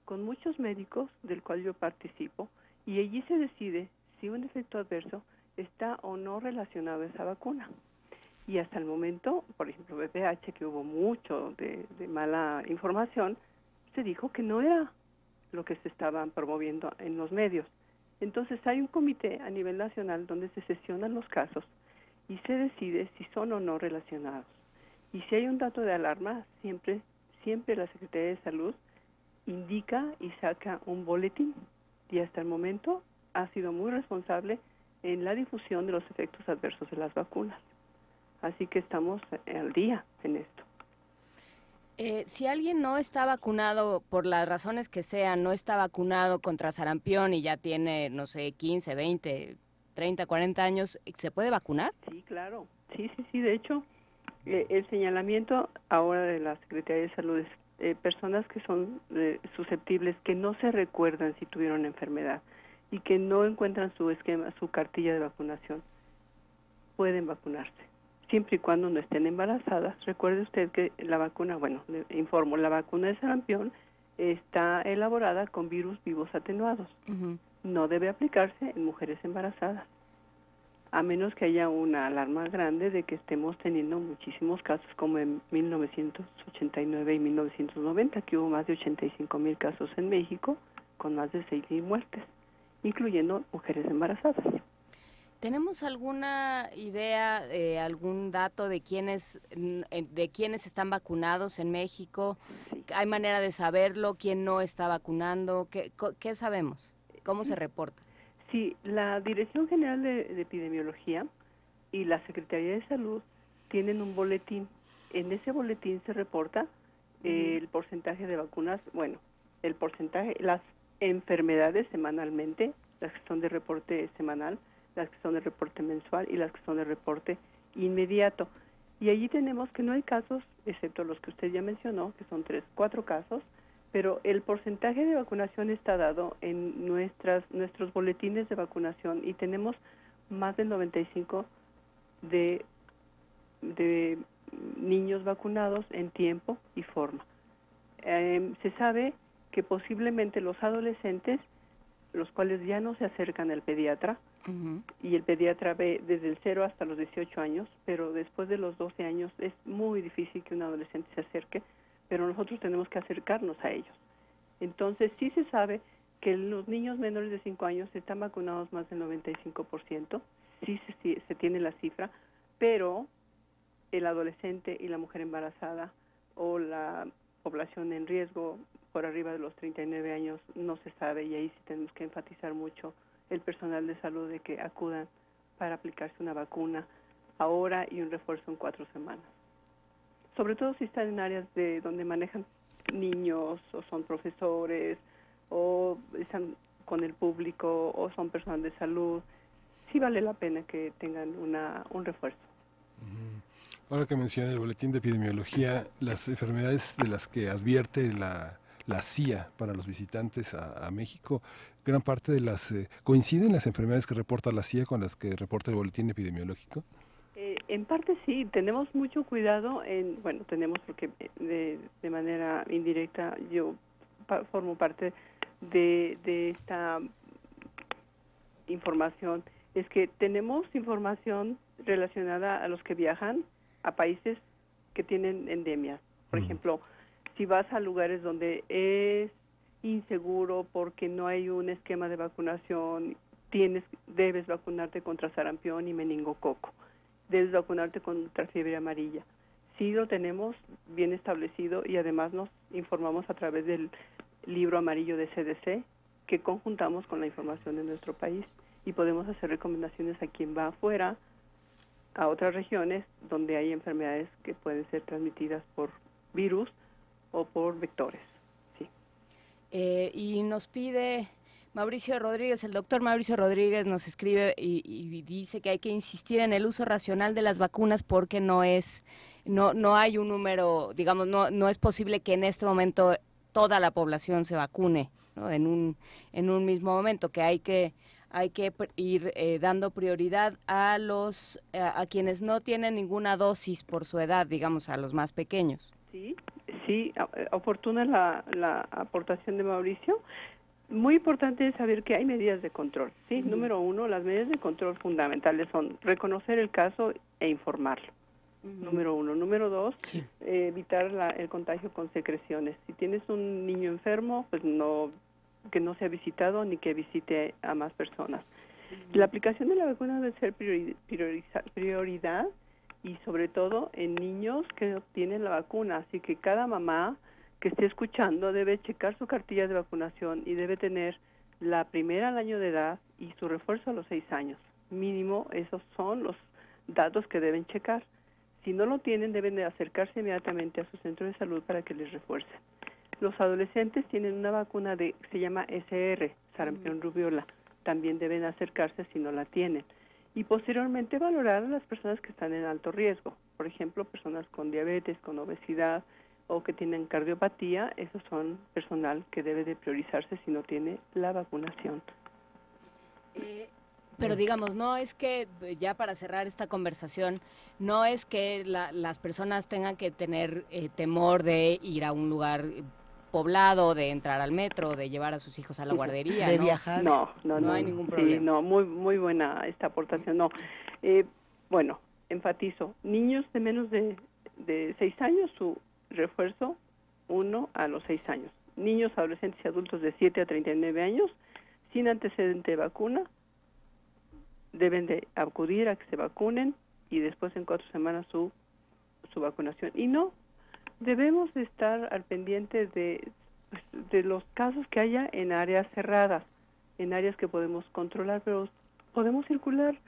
con muchos médicos, del cual yo participo, y allí se decide si un efecto adverso está o no relacionado a esa vacuna. Y hasta el momento, por ejemplo, VPH, que hubo mucho de mala información, se dijo que no era lo que se estaban promoviendo en los medios. Entonces hay un comité a nivel nacional donde se sesionan los casos y se decide si son o no relacionados. Y si hay un dato de alarma, siempre la Secretaría de Salud indica y saca un boletín, y hasta el momento ha sido muy responsable en la difusión de los efectos adversos de las vacunas. Así que estamos al día en esto. Si alguien no está vacunado, por las razones que sean, no está vacunado contra sarampión y ya tiene, no sé, 15, 20, 30, 40 años, ¿se puede vacunar? Sí, claro. Sí. De hecho, el señalamiento ahora de la Secretaría de Salud es personas que son susceptibles, que no se recuerdan si tuvieron enfermedad y que no encuentran su esquema, su cartilla de vacunación, pueden vacunarse, siempre y cuando no estén embarazadas. Recuerde usted que la vacuna, le informo, la vacuna de sarampión está elaborada con virus vivos atenuados. No debe aplicarse en mujeres embarazadas, a menos que haya una alarma grande de que estemos teniendo muchísimos casos, como en 1989 y 1990, que hubo más de 85,000 casos en México, con más de 6,000 muertes, incluyendo mujeres embarazadas. ¿Tenemos alguna idea, algún dato de quiénes están vacunados en México? Sí. ¿Hay manera de saberlo? ¿Quién no está vacunando? ¿Qué sabemos? ¿Cómo se reporta? Sí, la Dirección General de Epidemiología y la Secretaría de Salud tienen un boletín. En ese boletín se reporta el porcentaje de vacunas, bueno, el porcentaje, las enfermedades semanalmente, las que son de reporte semanal, las que son de reporte mensual y las que son de reporte inmediato. Y allí tenemos que no hay casos, excepto los que usted ya mencionó, que son 4 casos, pero el porcentaje de vacunación está dado en nuestros boletines de vacunación y tenemos más del 95 de niños vacunados en tiempo y forma. Se sabe que posiblemente los adolescentes, los cuales ya no se acercan al pediatra, y el pediatra ve desde el 0 hasta los 18 años, pero después de los 12 años es muy difícil que un adolescente se acerque, pero nosotros tenemos que acercarnos a ellos. Entonces sí se sabe que los niños menores de 5 años están vacunados más del 95%, sí se tiene la cifra, pero el adolescente y la mujer embarazada o la población en riesgo por arriba de los 39 años no se sabe, y ahí sí tenemos que enfatizar mucho el personal de salud de que acudan para aplicarse una vacuna ahora y un refuerzo en 4 semanas. Sobre todo si están en áreas de donde manejan niños o son profesores o están con el público o son personal de salud, sí vale la pena que tengan un refuerzo. Ahora que menciona el boletín de epidemiología, las enfermedades de las que advierte la CIA para los visitantes a México, gran parte de las coinciden las enfermedades que reporta la CIA con las que reporta el boletín epidemiológico. En parte sí, tenemos mucho cuidado tenemos porque de manera indirecta yo formo parte de esta información, es que tenemos información relacionada a los que viajan a países que tienen endemias. Por ejemplo, si vas a lugares donde es inseguro porque no hay un esquema de vacunación, debes vacunarte contra sarampión y meningococo. Debes vacunarte contra fiebre amarilla. Sí lo tenemos bien establecido y además nos informamos a través del libro amarillo de CDC que conjuntamos con la información de nuestro país y podemos hacer recomendaciones a quien va afuera, a otras regiones donde hay enfermedades que pueden ser transmitidas por virus o por vectores. Sí. Y nos pide Mauricio Rodríguez, el doctor Mauricio Rodríguez nos escribe y dice que hay que insistir en el uso racional de las vacunas porque no hay un número, digamos, no es posible que en este momento toda la población se vacune, ¿no? en un mismo momento, que hay que ir dando prioridad a quienes no tienen ninguna dosis por su edad, digamos, a los más pequeños. Sí, oportuna la aportación de Mauricio. Muy importante es saber que hay medidas de control, ¿sí? Número 1, las medidas de control fundamentales son reconocer el caso e informarlo. Número 1. Número 2, evitar el contagio con secreciones. Si tienes un niño enfermo, pues que no sea visitado ni que visite a más personas. La aplicación de la vacuna debe ser prioridad y sobre todo en niños que obtienen la vacuna. Así que cada mamá que esté escuchando debe checar su cartilla de vacunación y debe tener la primera al año de edad y su refuerzo a los 6 años. Mínimo, esos son los datos que deben checar. Si no lo tienen, deben de acercarse inmediatamente a su centro de salud para que les refuercen. Los adolescentes tienen una vacuna se llama SR, sarampión rubiola. También deben acercarse si no la tienen. Y posteriormente valorar a las personas que están en alto riesgo. Por ejemplo, personas con diabetes, con obesidad o que tienen cardiopatía, esos son personal que debe de priorizarse si no tiene la vacunación. Pero digamos, no es que, ya para cerrar esta conversación, no es que las personas tengan que tener temor de ir a un lugar poblado, de entrar al metro, de llevar a sus hijos a la guardería, De ¿no? viajar. No hay ningún Sí, problema. no, muy buena esta aportación. No, bueno, enfatizo, niños de menos de 6 años, su refuerzo 1 a los 6 años. Niños, adolescentes y adultos de 7 a 39 años, sin antecedente de vacuna, deben de acudir a que se vacunen y después en 4 semanas su vacunación. Y no, debemos de estar al pendiente de los casos que haya en áreas cerradas, en áreas que podemos controlar, pero podemos circular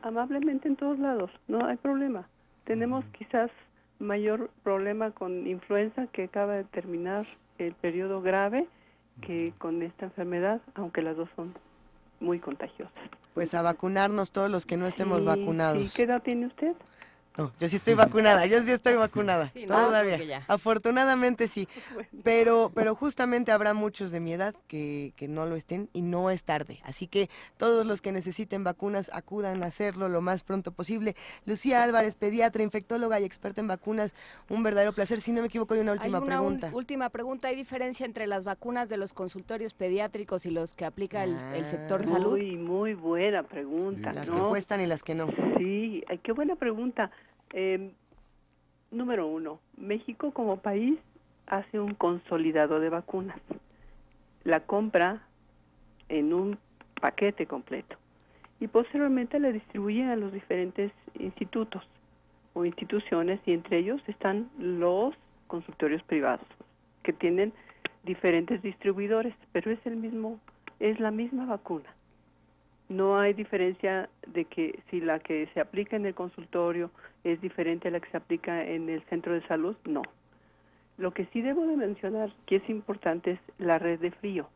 amablemente en todos lados, no hay problema. Tenemos quizás mayor problema con influenza, que acaba de terminar el periodo grave, que con esta enfermedad, aunque las dos son muy contagiosas. Pues a vacunarnos todos los que no estemos vacunados. Sí, ¿qué edad tiene usted? No, yo sí estoy vacunada, Sí, ¿no? todavía. Porque ya. Afortunadamente sí, Bueno. pero justamente habrá muchos de mi edad que no lo estén y no es tarde. Así que todos los que necesiten vacunas acudan a hacerlo lo más pronto posible. Lucía Álvarez, pediatra, infectóloga y experta en vacunas, un verdadero placer. Si no me equivoco, hay una última Hay una pregunta. última pregunta. ¿Hay diferencia entre las vacunas de los consultorios pediátricos y los que aplica el sector salud? Muy buena pregunta. Las ¿no? que cuestan y las que no. Sí, ay, qué buena pregunta. Número 1, México como país hace un consolidado de vacunas. La compra en un paquete completo y posteriormente la distribuye a los diferentes institutos o instituciones, y entre ellos están los consultorios privados que tienen diferentes distribuidores, pero es la misma vacuna. No hay diferencia de que si la que se aplica en el consultorio es diferente a la que se aplica en el centro de salud, no. Lo que sí debo de mencionar, que es importante, es la red de frío.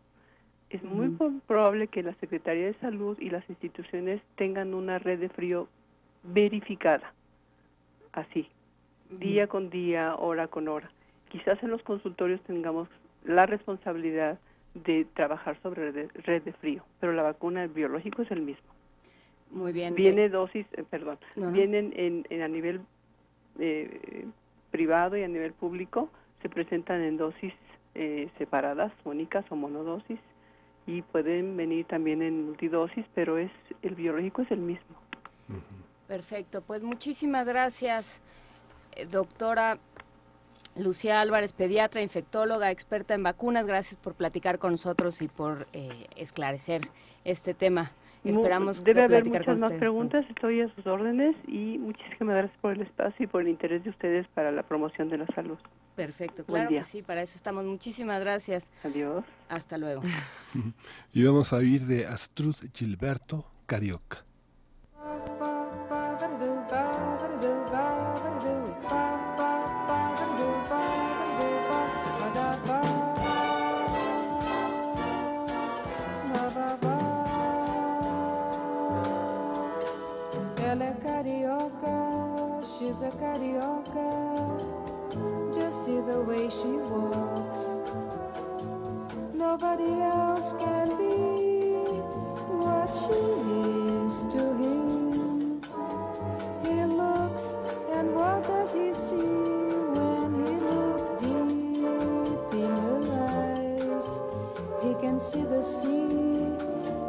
Es muy probable que la Secretaría de Salud y las instituciones tengan una red de frío verificada, así, día con día, hora con hora. Quizás en los consultorios tengamos la responsabilidad de trabajar sobre red de frío, pero la vacuna, el biológico es el mismo. Muy bien. Viene vienen a nivel privado y a nivel público, se presentan en dosis separadas, únicas o monodosis, y pueden venir también en multidosis, pero el biológico es el mismo. Perfecto, pues muchísimas gracias, doctora Lucía Álvarez, pediatra, infectóloga, experta en vacunas. Gracias por platicar con nosotros y por esclarecer este tema. Esperamos Debe haber platicar muchas con más usted. preguntas, estoy a sus órdenes, y muchísimas gracias por el espacio y por el interés de ustedes para la promoción de la salud. Perfecto, Buen claro día. que sí, para eso estamos. Muchísimas gracias. Adiós. Hasta luego. Y vamos a oír de Astrud Gilberto, Carioca. Ela é carioca, she's a carioca. Just see the way she walks. Nobody else can be what she is to him. He looks, and what does he see when he looks deep in her eyes? He can see the sea,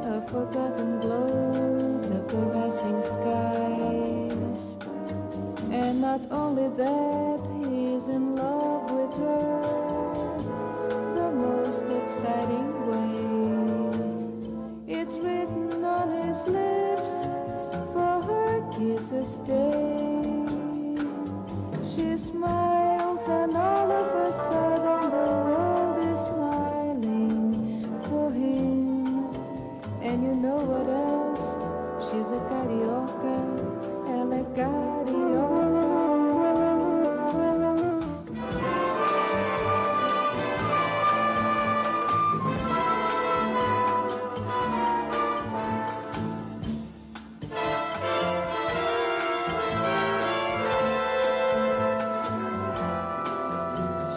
a forgotten globe, the caressing skies. And not only that, he's in love with her the most exciting way. It's written on his lips, for her kisses stay. She smiles, and all of a sudden the world is smiling for him. And you know what else? She's a carioca, ela é carioca.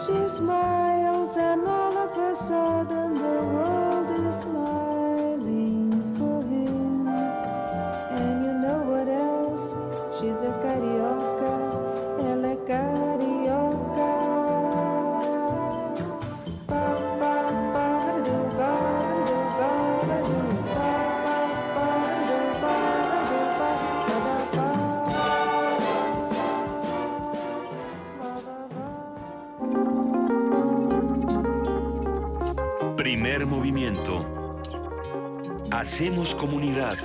She smiles, and all of a sudden the world is smiling for him. And you know Primer movimiento. Hacemos comunidad.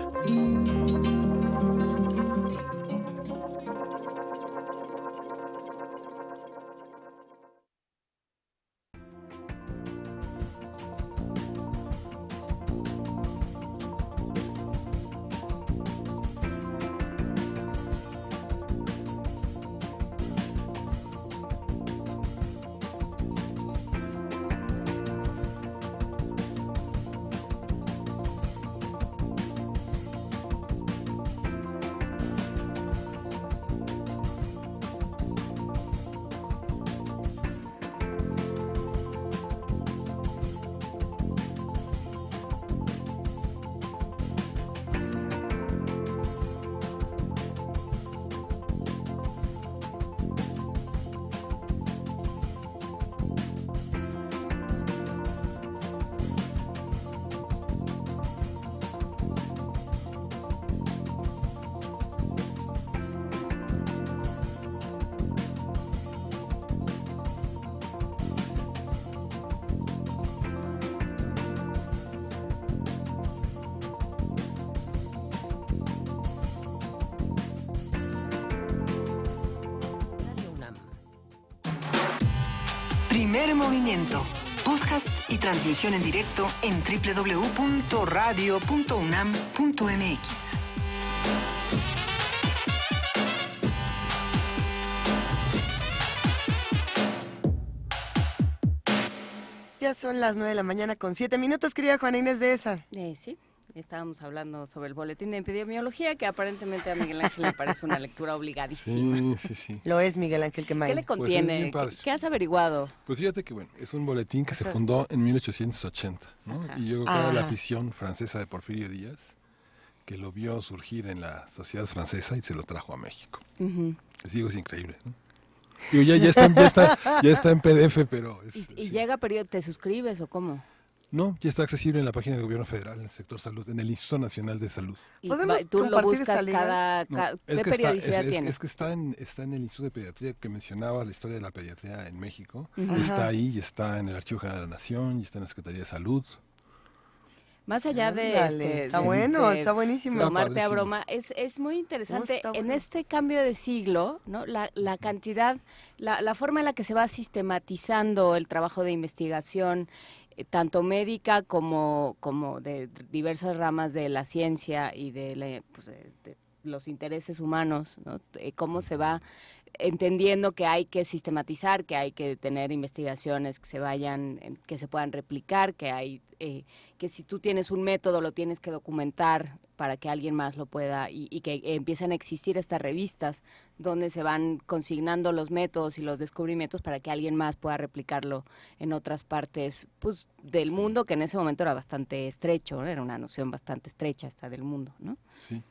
Primer movimiento. Podcast y transmisión en directo en www.radio.unam.mx. Ya son las 9 de la mañana con 7 minutos, querida Juana Inés de esa. Sí, estábamos hablando sobre el boletín de epidemiología, que aparentemente a Miguel Ángel le parece una lectura obligadísima. Sí. Lo es Miguel Ángel Quemain. ¿Qué le contiene? ¿Qué has averiguado? Pues fíjate que, bueno, es un boletín que se fundó en 1880, ¿no? Ajá. Y yo creo que era la afición francesa de Porfirio Díaz, que lo vio surgir en la sociedad francesa y se lo trajo a México. Les digo, es increíble, ¿no? Digo, ya está en PDF, pero... ¿Y llega periodo, te suscribes o cómo? No, ya está accesible en la página del Gobierno Federal, en el sector salud, en el Instituto Nacional de Salud. ¿Y ¿Podemos tú lo compartir buscas esta liga? ¿Qué periodicidad tiene? Es que está en el Instituto de Pediatría que mencionaba, la historia de la pediatría en México. Ujú. Está ahí, y está en el Archivo General de la Nación, y está en la Secretaría de Salud. Más allá Ándale, está bueno, está buenísimo. Tomarte a Está broma, es muy interesante. está En bueno. este cambio de siglo, ¿no? La cantidad, la forma en la que se va sistematizando el trabajo de investigación, tanto médica como de diversas ramas de la ciencia y de los intereses humanos, ¿no? Cómo se va entendiendo que hay que sistematizar, que hay que tener investigaciones que se puedan replicar, que si tú tienes un método lo tienes que documentar para que alguien más lo pueda y que empiezan a existir estas revistas donde se van consignando los métodos y los descubrimientos para que alguien más pueda replicarlo en otras partes pues del mundo, que en ese momento era bastante estrecho, ¿no? Era una noción bastante estrecha esta del mundo, ¿no? Sí.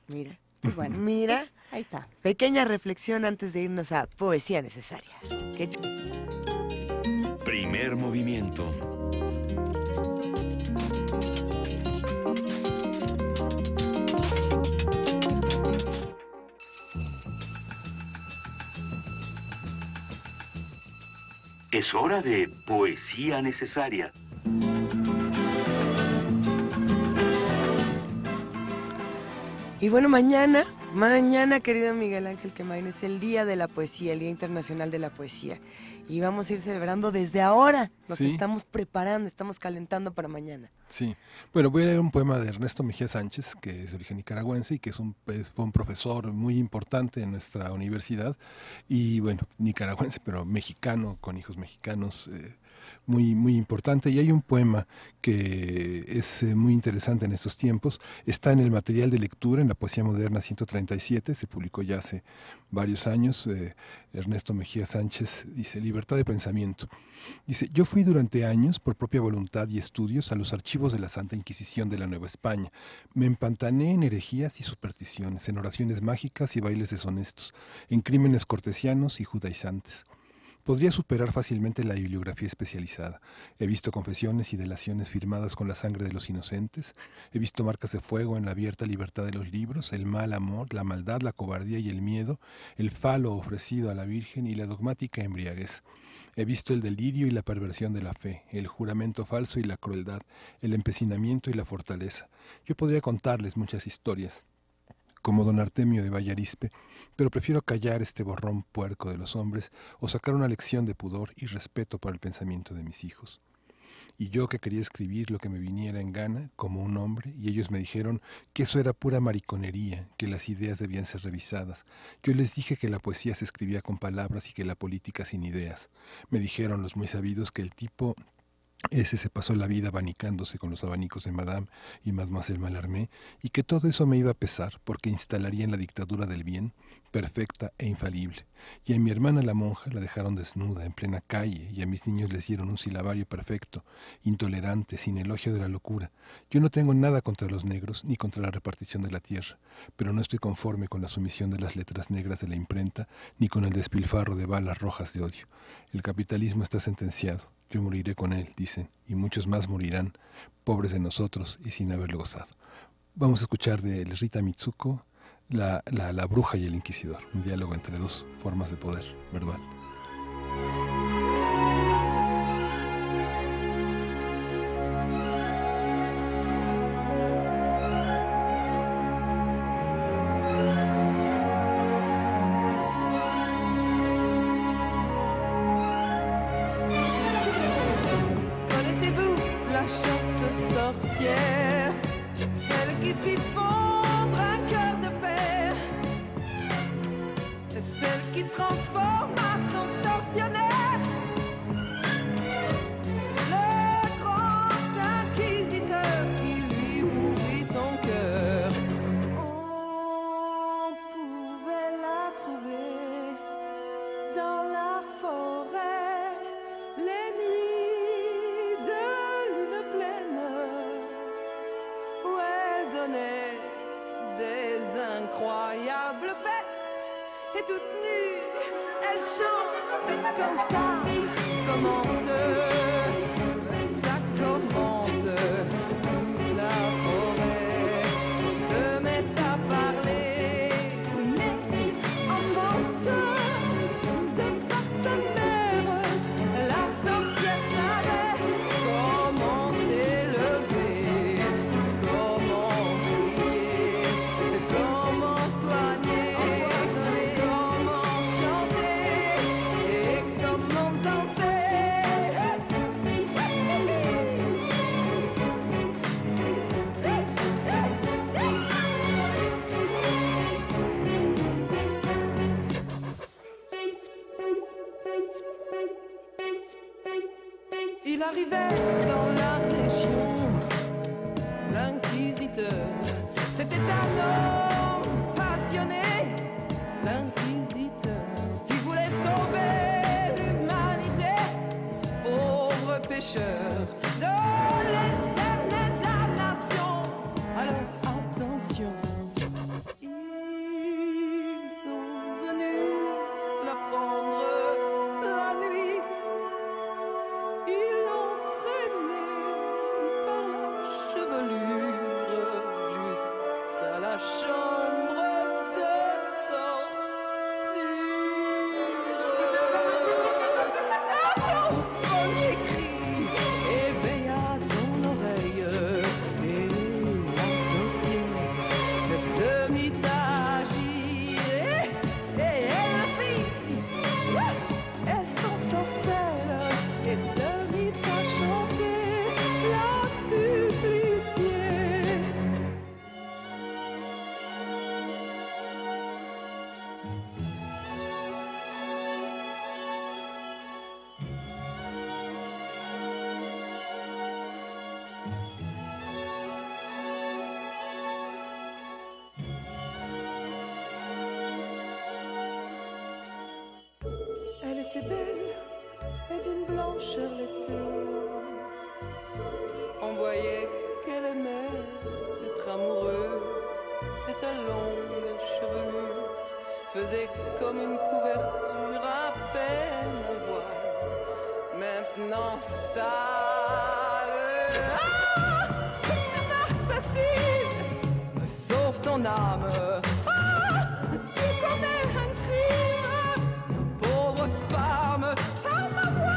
Mira, Pues bueno, mira, ahí está. pequeña reflexión antes de irnos a Poesía Necesaria. Qué Primer movimiento. Es hora de poesía necesaria. Y bueno, mañana, querido Miguel Ángel Quemain, es el Día de la Poesía, el Día Internacional de la Poesía. Y vamos a ir celebrando desde ahora. Nos Sí. estamos preparando, estamos calentando para mañana. Sí. Bueno, voy a leer un poema de Ernesto Mejía Sánchez, que es de origen nicaragüense y que fue un profesor muy importante en nuestra universidad. Y bueno, nicaragüense, pero mexicano, con hijos mexicanos, muy, muy importante. Y hay un poema que es muy interesante en estos tiempos. Está en el material de lectura, en la Poesía Moderna 137, se publicó ya hace varios años. Ernesto Mejía Sánchez dice: Libertad de pensamiento. Dice: yo fui durante años, por propia voluntad y estudios, a los archivos de la Santa Inquisición de la Nueva España. Me empantané en herejías y supersticiones, en oraciones mágicas y bailes deshonestos, en crímenes cortesianos y judaizantes. Podría superar fácilmente la bibliografía especializada. He visto confesiones y delaciones firmadas con la sangre de los inocentes. He visto marcas de fuego en la abierta libertad de los libros, el mal amor, la maldad, la cobardía y el miedo, el falo ofrecido a la Virgen y la dogmática embriaguez. He visto el delirio y la perversión de la fe, el juramento falso y la crueldad, el empecinamiento y la fortaleza. Yo podría contarles muchas historias, como don Artemio de Vallarispe, pero prefiero callar este borrón puerco de los hombres o sacar una lección de pudor y respeto para el pensamiento de mis hijos. Y yo que quería escribir lo que me viniera en gana, como un hombre, y ellos me dijeron que eso era pura mariconería, que las ideas debían ser revisadas. Yo les dije que la poesía se escribía con palabras y que la política sin ideas. Me dijeron los muy sabidos que el tipo ese se pasó la vida abanicándose con los abanicos de Madame y Mademoiselle Mallarmé, y que todo eso me iba a pesar porque instalaría en la dictadura del bien, perfecta e infalible. Y a mi hermana la monja la dejaron desnuda en plena calle, y a mis niños les dieron un silabario perfecto, intolerante, sin elogio de la locura. Yo no tengo nada contra los negros ni contra la repartición de la tierra, pero no estoy conforme con la sumisión de las letras negras de la imprenta ni con el despilfarro de balas rojas de odio. El capitalismo está sentenciado. Yo moriré con él, dicen, y muchos más morirán, pobres de nosotros y sin haberlo gozado. Vamos a escuchar de Rita Mitsuko, la bruja y el inquisidor, un diálogo entre dos formas de poder verbal. Il arrivait dans la région, l'inquisiteur, c'était un homme passionné, l'inquisiteur, qui voulait sauver l'humanité, pauvre pécheur de l'éternelle damnation. Alors attention, ils sont venus la prendre la nuit. Ils l'ont traîné par la chevelure jusqu'à la chambre de torture. À son premier cri éveilla son oreille et la sorcière se mit à agir et elle fit, elle s'ensorcelle et se mit à chanter la suppliciée. Elle était belle et d'une blancheur laiteuse. On voyait qu'elle aimait être amoureuse, et sa longue chevelure faisait comme une couverture à peine à voir. Maintenant sale, ah, tu m'assassines, sauve ton âme. Ah, tu commets un crime, pauvre femme, par ma voix.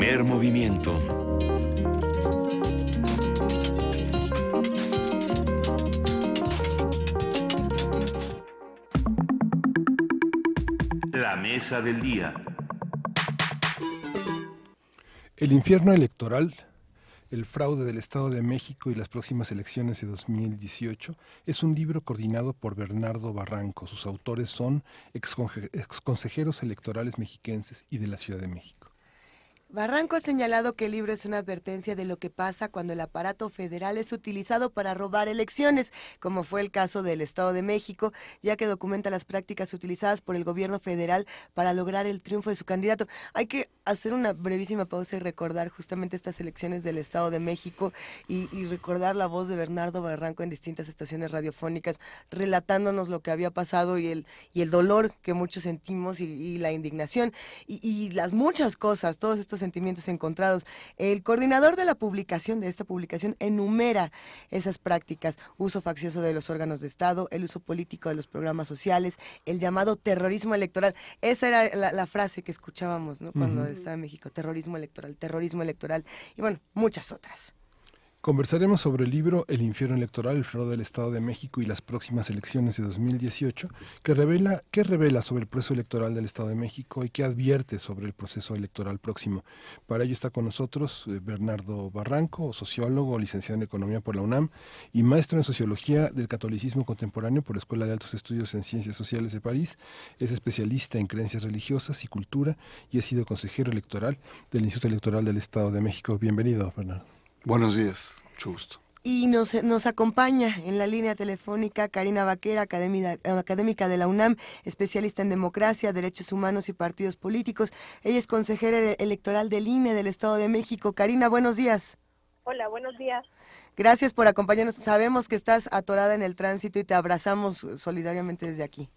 Primer movimiento. La mesa del día. El infierno electoral, el fraude del Estado de México y las próximas elecciones de 2018 es un libro coordinado por Bernardo Barranco. Sus autores son exconsejeros electorales mexiquenses y de la Ciudad de México. Barranco ha señalado que el libro es una advertencia de lo que pasa cuando el aparato federal es utilizado para robar elecciones, como fue el caso del Estado de México, ya que documenta las prácticas utilizadas por el gobierno federal para lograr el triunfo de su candidato. Hay que hacer una brevísima pausa y recordar justamente estas elecciones del Estado de México y recordar la voz de Bernardo Barranco en distintas estaciones radiofónicas, relatándonos lo que había pasado y el dolor que muchos sentimos y la indignación y las muchas cosas, todos estos sentimientos encontrados. El coordinador de la publicación, de esta publicación, enumera esas prácticas: uso faccioso de los órganos de Estado, el uso político de los programas sociales, el llamado terrorismo electoral. Esa era la frase que escuchábamos, ¿no? Cuando estaba en México: terrorismo electoral, y bueno, muchas otras. Conversaremos sobre el libro El infierno electoral, el fraude del Estado de México y las próximas elecciones de 2018, qué revela sobre el proceso electoral del Estado de México y qué advierte sobre el proceso electoral próximo. Para ello está con nosotros Bernardo Barranco, sociólogo, licenciado en Economía por la UNAM y maestro en Sociología del Catolicismo Contemporáneo por la Escuela de Altos Estudios en Ciencias Sociales de París. Es especialista en creencias religiosas y cultura y ha sido consejero electoral del Instituto Electoral del Estado de México. Bienvenido, Bernardo. Buenos días, mucho gusto. Y nos acompaña en la línea telefónica Karina Vaquera, académica de la UNAM, especialista en democracia, derechos humanos y partidos políticos. Ella es consejera electoral del INE del Estado de México. Karina, buenos días. Hola, buenos días. Gracias por acompañarnos. Sabemos que estás atorada en el tránsito y te abrazamos solidariamente desde aquí.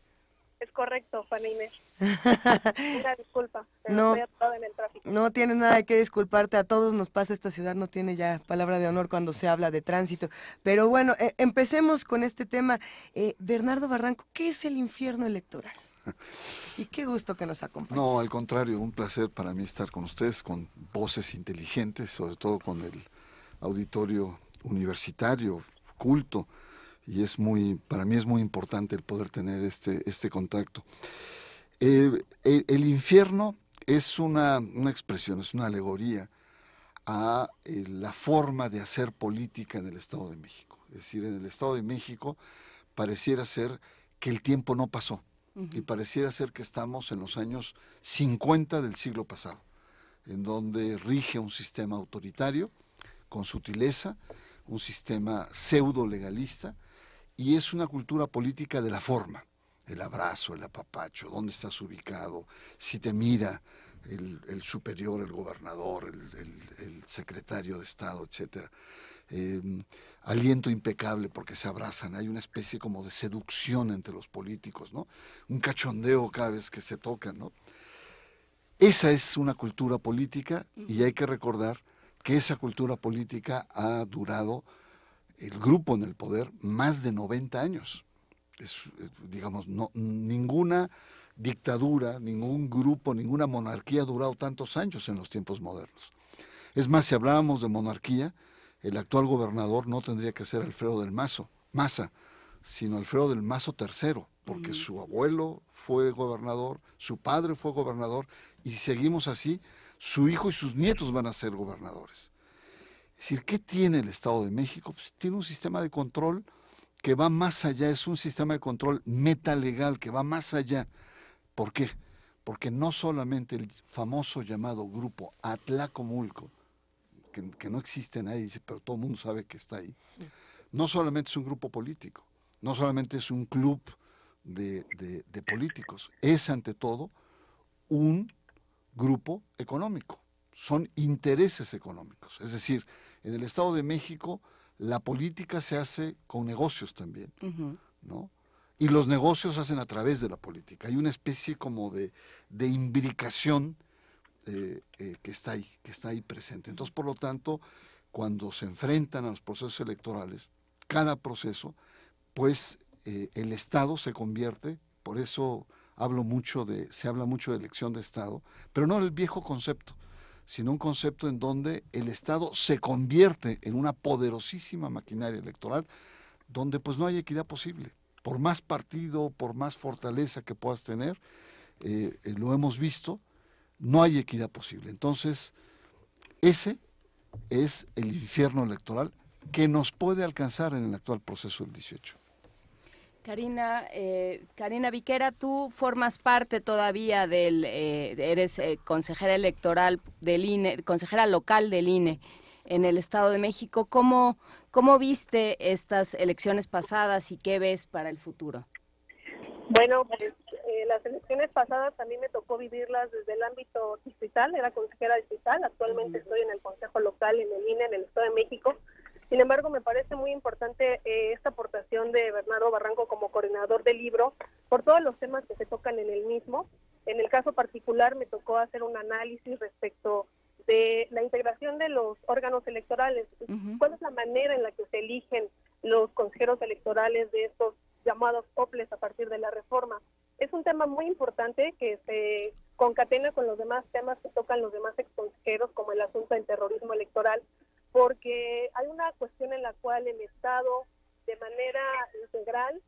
Es correcto, Juana Inés. Una disculpa, pero No, estoy atorada en el tráfico. no tienes nada que disculparte, a todos nos pasa, esta ciudad no tiene ya palabra de honor cuando se habla de tránsito. Pero bueno, empecemos con este tema. Bernardo Barranco, ¿qué es el infierno electoral? Y qué gusto que nos acompañes. No, al contrario, un placer para mí estar con ustedes, con voces inteligentes, sobre todo con el auditorio universitario, culto. Y para mí es muy importante el poder tener este contacto. El infierno es una expresión, es una alegoría a la forma de hacer política en el Estado de México. Es decir, en el Estado de México pareciera ser que el tiempo no pasó y pareciera ser que estamos en los años 50 del siglo pasado, en donde rige un sistema autoritario con sutileza, un sistema pseudo legalista, y es una cultura política de la forma, el abrazo, el apapacho, dónde estás ubicado, si te mira el superior, el gobernador, el secretario de Estado, etcétera. Aliento impecable porque se abrazan, hay una especie como de seducción entre los políticos, ¿no? Un cachondeo cada vez que se tocan, ¿no? Esa es una cultura política y hay que recordar que esa cultura política ha durado, el grupo en el poder, más de 90 años. Digamos, ninguna dictadura, ningún grupo, ninguna monarquía ha durado tantos años en los tiempos modernos. Es más, si habláramos de monarquía, el actual gobernador no tendría que ser Alfredo del Maza, sino Alfredo del Mazo III, porque su abuelo fue gobernador, su padre fue gobernador, y si seguimos así, su hijo y sus nietos van a ser gobernadores. Es decir, ¿qué tiene el Estado de México? Pues tiene un sistema de control que va más allá, es un sistema de control metalegal que va más allá. ¿Por qué? Porque no solamente el famoso llamado grupo Atlacomulco, que no existe nadie, pero todo el mundo sabe que está ahí, no solamente es un grupo político, no solamente es un club de políticos, es ante todo un grupo económico. Son intereses económicos. Es decir, en el Estado de México la política se hace con negocios también, ¿no? Y los negocios se hacen a través de la política. Hay una especie como de imbricación que está ahí presente. Entonces, por lo tanto, cuando se enfrentan a los procesos electorales, cada proceso, pues el Estado se convierte, por eso se habla mucho de elección de Estado, pero no el viejo concepto, sino un concepto en donde el Estado se convierte en una poderosísima maquinaria electoral donde pues no hay equidad posible. Por más partido, por más fortaleza que puedas tener, lo hemos visto, no hay equidad posible. Entonces, ese es el infierno electoral que nos puede alcanzar en el actual proceso del 18. Karina Viquera, tú formas parte todavía eres consejera electoral del INE, consejera local del INE en el Estado de México. ¿Cómo viste estas elecciones pasadas y qué ves para el futuro? Bueno, pues las elecciones pasadas a mí me tocó vivirlas desde el ámbito distrital, era consejera distrital, actualmente estoy en el Consejo Local en el INE, en el Estado de México. Sin embargo, me parece muy importante esta aportación de Bernardo Barranco como coordinador del libro, por todos los temas que se tocan en el mismo. En el caso particular me tocó hacer un análisis respecto de la integración de los órganos electorales. ¿Cuál es la manera en la que se eligen los consejeros electorales de estos llamados OPLES a partir de la reforma? Es un tema muy importante que se concatena con los demás temas que tocan los demás exconsejeros, como el asunto del terrorismo electoral, porque hay una cuestión en la cual el Estado, de manera integral,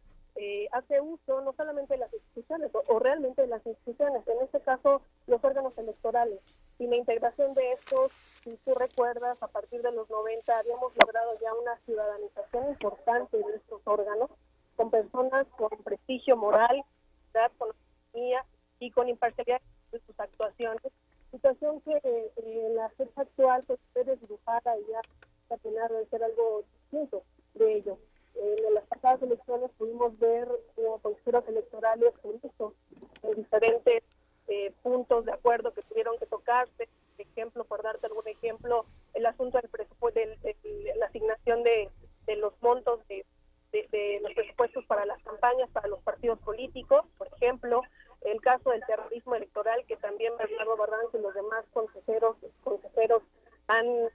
hace uso no solamente de las instituciones, o realmente de las instituciones, en este caso los órganos electorales. Y la integración de estos, si tú recuerdas, a partir de los 90 habíamos logrado ya una ciudadanización importante de estos órganos, con personas con prestigio moral, con autonomía y con imparcialidad de sus actuaciones. Situación que en la fecha actual pues puede dibujada y ya terminar de ser algo distinto de ello. En las pasadas elecciones pudimos ver consejeros electorales juntos en diferentes puntos de acuerdo que tuvieron que tocarse. Por ejemplo, por darte algún ejemplo, el asunto del presupuesto, la asignación de los montos de los presupuestos para las campañas, para los partidos políticos, por ejemplo, el caso del terrorismo electoral, que también Bernardo Barranco y los demás consejeros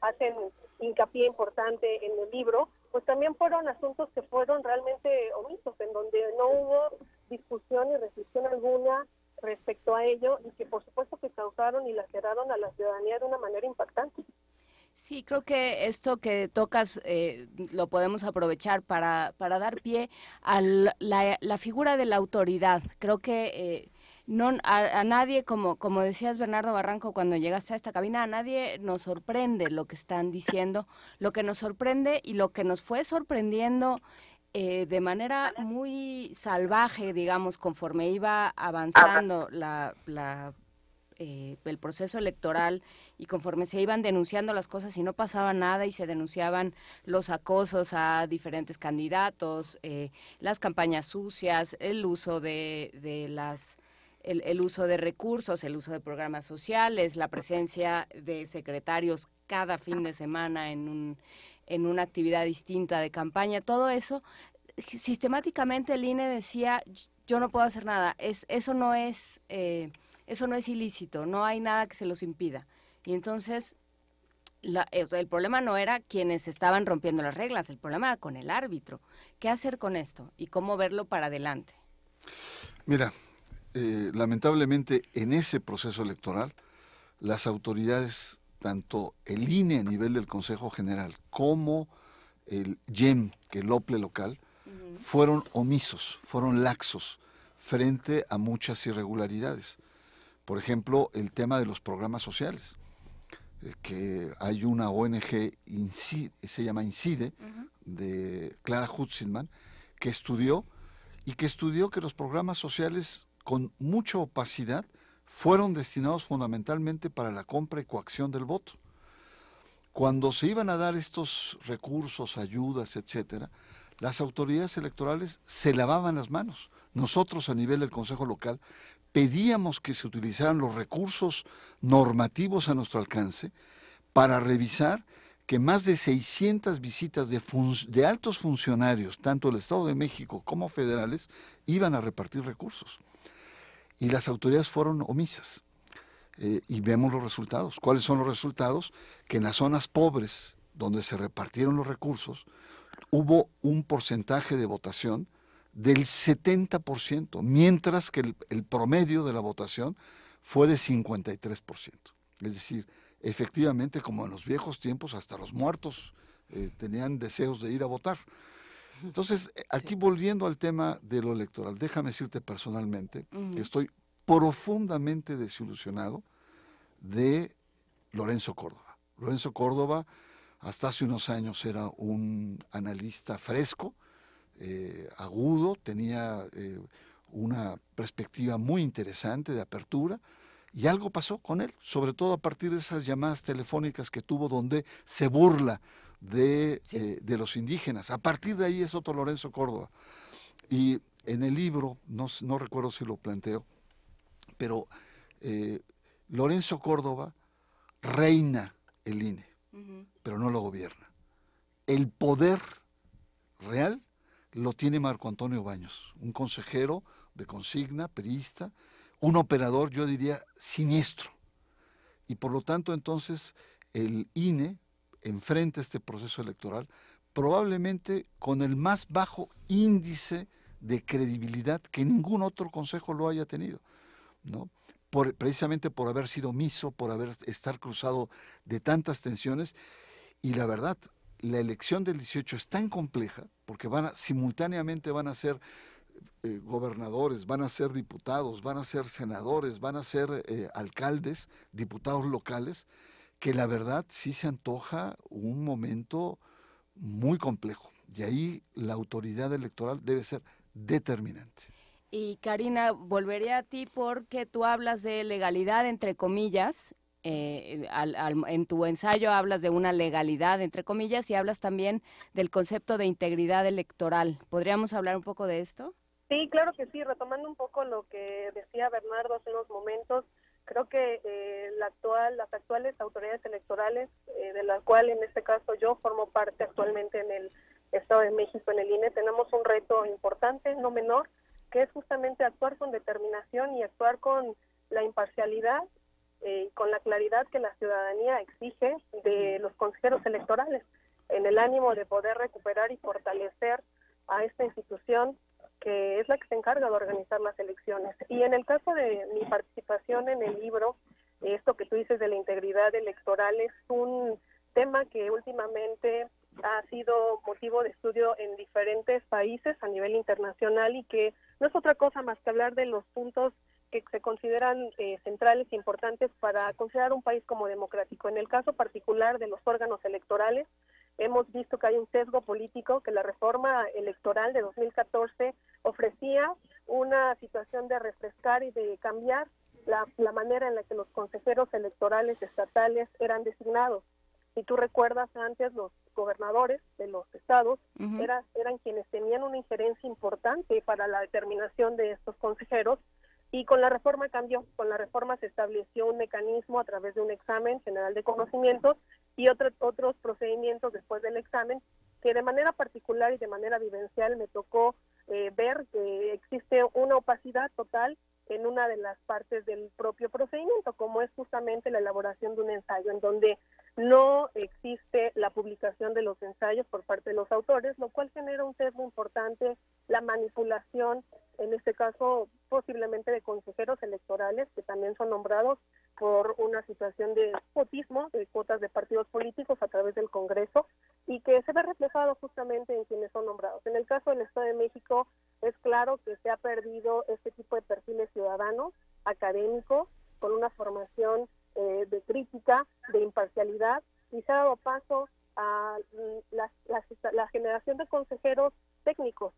hacen hincapié importante en el libro, pues también fueron asuntos que fueron realmente omisos, en donde no hubo discusión y reflexión alguna respecto a ello, y que por supuesto que causaron y laceraron a la ciudadanía de una manera impactante. Sí, creo que esto que tocas lo podemos aprovechar para dar pie a la figura de la autoridad. Creo que a nadie, como decías Bernardo Barranco cuando llegaste a esta cabina, a nadie nos sorprende lo que están diciendo. Lo que nos sorprende y lo que nos fue sorprendiendo de manera muy salvaje, digamos, conforme iba avanzando el proceso electoral y conforme se iban denunciando las cosas y no pasaba nada y se denunciaban los acosos a diferentes candidatos, las campañas sucias, el uso el uso de recursos, el uso de programas sociales, la presencia de secretarios cada fin de semana en una actividad distinta de campaña, todo eso, sistemáticamente el INE decía, yo no puedo hacer nada, eso no es ilícito, no hay nada que se los impida. Y entonces el problema no era quienes estaban rompiendo las reglas, el problema era con el árbitro. ¿Qué hacer con esto y cómo verlo para adelante? Mira, lamentablemente en ese proceso electoral las autoridades, tanto el INE a nivel del Consejo General como el YEM, que es el OPLE local, fueron omisos, fueron laxos frente a muchas irregularidades. Por ejemplo, el tema de los programas sociales, que hay una ONG, se llama INCIDE, de Clara Hutzelman, que estudió que los programas sociales con mucha opacidad fueron destinados fundamentalmente para la compra y coacción del voto. Cuando se iban a dar estos recursos, ayudas, etcétera, las autoridades electorales se lavaban las manos. Nosotros a nivel del Consejo Local pedíamos que se utilizaran los recursos normativos a nuestro alcance para revisar que más de 600 visitas de altos funcionarios, tanto del Estado de México como federales, iban a repartir recursos. Y las autoridades fueron omisas. Y vemos los resultados. ¿Cuáles son los resultados? Que en las zonas pobres, donde se repartieron los recursos, hubo un porcentaje de votación del 70%, mientras que el promedio de la votación fue de 53%. Es decir, efectivamente, como en los viejos tiempos, hasta los muertos tenían deseos de ir a votar. Entonces, aquí volviendo al tema de lo electoral, déjame decirte personalmente que estoy profundamente desilusionado de Lorenzo Córdoba. Lorenzo Córdoba hasta hace unos años era un analista fresco, agudo, tenía una perspectiva muy interesante de apertura, y algo pasó con él, sobre todo a partir de esas llamadas telefónicas que tuvo donde se burla de los indígenas. A partir de ahí es otro Lorenzo Córdoba. Y en el libro, no recuerdo si lo planteo, pero Lorenzo Córdoba reina el INE, pero no lo gobierna. El poder real lo tiene Marco Antonio Baños, un consejero de consigna, priista, un operador, yo diría, siniestro. Y por lo tanto, entonces, el INE enfrenta este proceso electoral probablemente con el más bajo índice de credibilidad que ningún otro consejo lo haya tenido, ¿no? Precisamente por haber sido omiso, por estar cruzado de tantas tensiones. Y la verdad, la elección del 18 es tan compleja, porque simultáneamente van a ser gobernadores, van a ser diputados, van a ser senadores, van a ser alcaldes, diputados locales, que la verdad sí se antoja un momento muy complejo. Y ahí la autoridad electoral debe ser determinante. Y Karina, volveré a ti porque tú hablas de legalidad, entre comillas. En tu ensayo hablas de una legalidad, entre comillas, y hablas también del concepto de integridad electoral. ¿Podríamos hablar un poco de esto? Sí, claro que sí. Retomando un poco lo que decía Bernardo hace unos momentos, creo que las actuales autoridades electorales, de las cuales en este caso yo formo parte actualmente en el Estado de México, en el INE, tenemos un reto importante, no menor, que es justamente actuar con determinación y actuar con la imparcialidad y con la claridad que la ciudadanía exige de los consejeros electorales, en el ánimo de poder recuperar y fortalecer a esta institución que es la que se encarga de organizar las elecciones. Y en el caso de mi participación en el libro, esto que tú dices de la integridad electoral es un tema que últimamente ha sido motivo de estudio en diferentes países a nivel internacional, y que no es otra cosa más que hablar de los puntos que se consideran centrales e importantes para considerar un país como democrático. En el caso particular de los órganos electorales, hemos visto que hay un sesgo político, que la reforma electoral de 2014 ofrecía una situación de refrescar y de cambiar la manera en la que los consejeros electorales estatales eran designados. Si tú recuerdas, antes los gobernadores de los estados eran quienes tenían una injerencia importante para la determinación de estos consejeros, y con la reforma cambió. Con la reforma se estableció un mecanismo a través de un examen general de conocimientos y otros procedimientos después del examen, que de manera particular y de manera vivencial me tocó ver que existe una opacidad total en una de las partes del propio procedimiento, como es justamente la elaboración de un ensayo, en donde no existe la publicación de los ensayos por parte de los autores, lo cual genera un sesgo importante, la manipulación, en este caso posiblemente de consejeros electorales, que también son nombrados por una situación de nepotismo, de cuotas de partidos políticos a través del Congreso, y que se ve reflejado justamente en quienes son nombrados. En el caso del Estado de México, es claro que se ha perdido este tipo de perfiles ciudadanos, académicos, con una formación de crítica, de imparcialidad, y se ha dado paso a la generación de consejeros técnicos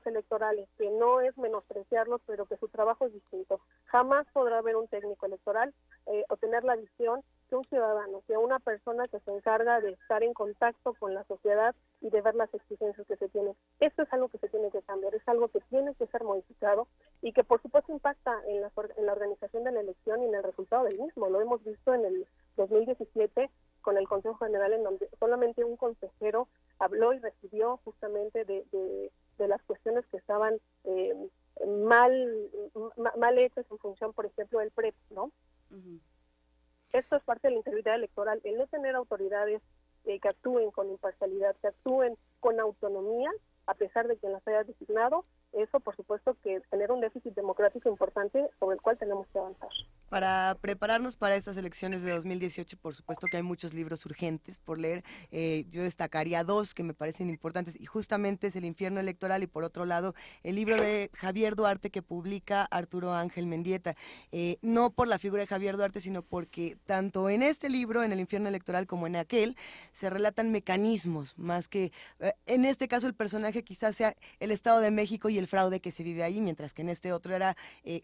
electorales, que no es menospreciarlos, pero que su trabajo es distinto. Jamás podrá haber un técnico electoral o tener la visión que un ciudadano, que una persona que se encarga de estar en contacto con la sociedad y de ver las exigencias que se tienen. Esto es algo que se tiene que cambiar, es algo que tiene que ser modificado y que por supuesto impacta en la organización de la elección y en el resultado del mismo. Lo hemos visto en el 2017 con el Consejo General, en donde solamente un consejero habló y recibió justamente de las cuestiones que estaban mal hechas en función, por ejemplo, del PREP, ¿no? Esto es parte de la integridad electoral, el no tener autoridades que actúen con imparcialidad, que actúen con autonomía a pesar de quien las haya designado. Eso, por supuesto, que genera un déficit democrático importante sobre el cual tenemos que avanzar. Para prepararnos para estas elecciones de 2018, por supuesto que hay muchos libros urgentes por leer. Yo destacaría dos que me parecen importantes, y justamente es El infierno electoral y, por otro lado, el libro de Javier Duarte que publica Arturo Ángel Mendieta. No por la figura de Javier Duarte, sino porque tanto en este libro, en El infierno electoral, como en aquel, se relatan mecanismos, más que, en este caso, el personaje quizás sea el Estado de México y el fraude que se vive ahí, mientras que en este otro era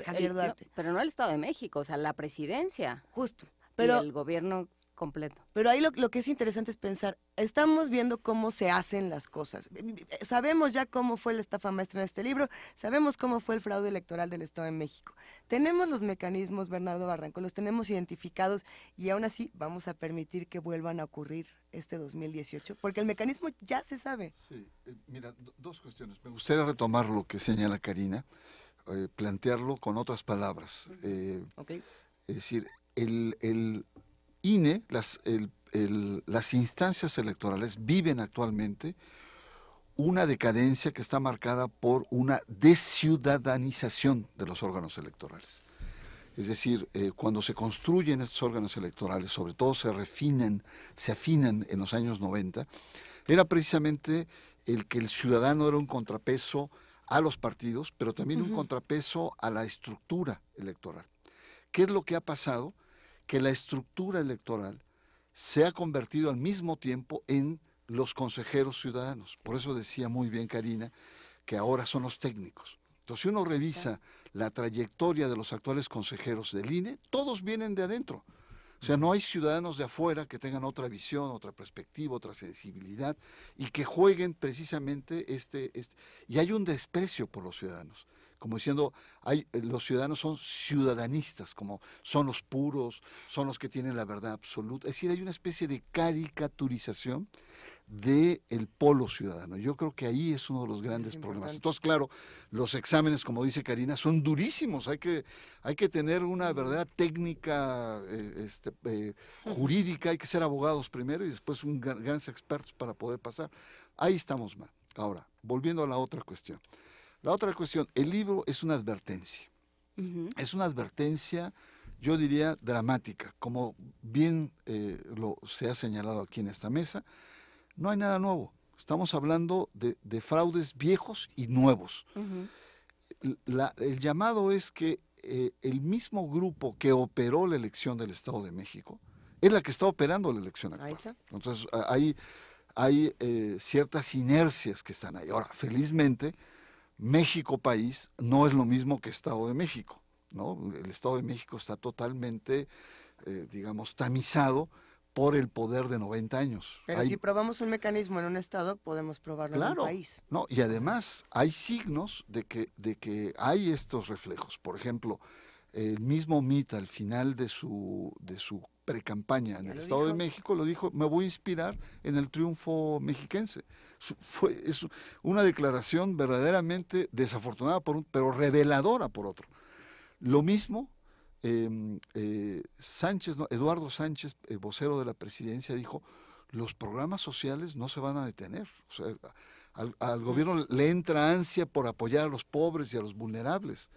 Javier Duarte. No, pero no el Estado de México, o sea, la presidencia. Justo. Pero Pero el gobierno completo. Pero ahí lo que es interesante es pensar, estamos viendo cómo se hacen las cosas. Sabemos ya cómo fue la estafa maestra en este libro, sabemos cómo fue el fraude electoral del Estado de México. Tenemos los mecanismos, Bernardo Barranco, los tenemos identificados, y aún así vamos a permitir que vuelvan a ocurrir este 2018, porque el mecanismo ya se sabe. Sí, mira, dos cuestiones. Me gustaría retomar lo que señala Karina, plantearlo con otras palabras. Okay. Es decir, el INE, las instancias electorales viven actualmente una decadencia que está marcada por una desciudadanización de los órganos electorales. Es decir, cuando se construyen estos órganos electorales, sobre todo se afinan en los años 90, era precisamente el que el ciudadano era un contrapeso a los partidos, pero también un contrapeso a la estructura electoral. ¿Qué es lo que ha pasado? Que la estructura electoral se ha convertido al mismo tiempo en los consejeros ciudadanos. Por eso decía muy bien Karina que ahora son los técnicos. Entonces, si uno revisa la trayectoria de los actuales consejeros del INE, todos vienen de adentro. O sea, no hay ciudadanos de afuera que tengan otra visión, otra perspectiva, otra sensibilidad y que jueguen precisamente y hay un desprecio por los ciudadanos. Como diciendo, los ciudadanos son ciudadanistas, como son los puros, son los que tienen la verdad absoluta. Es decir, hay una especie de caricaturización del polo ciudadano. Yo creo que ahí es uno de los grandes problemas. Entonces, claro, los exámenes, como dice Karina, son durísimos. Hay que tener una verdadera técnica jurídica, hay que ser abogados primero y después grandes expertos para poder pasar. Ahí estamos mal. Ahora, volviendo a la otra cuestión. La otra cuestión, el libro es una advertencia. Es una advertencia, yo diría, dramática. Como bien se ha señalado aquí en esta mesa, no hay nada nuevo. Estamos hablando de fraudes viejos y nuevos. El llamado es que el mismo grupo que operó la elección del Estado de México es la que está operando la elección actual. Ahí está. Entonces, hay ciertas inercias que están ahí. Ahora, felizmente, México país no es lo mismo que Estado de México, ¿no? El Estado de México está totalmente, digamos, tamizado por el poder de 90 años. Pero si probamos un mecanismo en un estado, podemos probarlo en un país. No, y además hay signos de que hay estos reflejos. Por ejemplo, el mismo MIT al final de su precampaña en el Estado de México lo dijo: me voy a inspirar en el triunfo mexiquense. Es una declaración verdaderamente desafortunada pero reveladora por otro. Lo mismo Eduardo Sánchez, vocero de la presidencia, dijo: los programas sociales no se van a detener. O sea, al gobierno le entra ansia por apoyar a los pobres y a los vulnerables.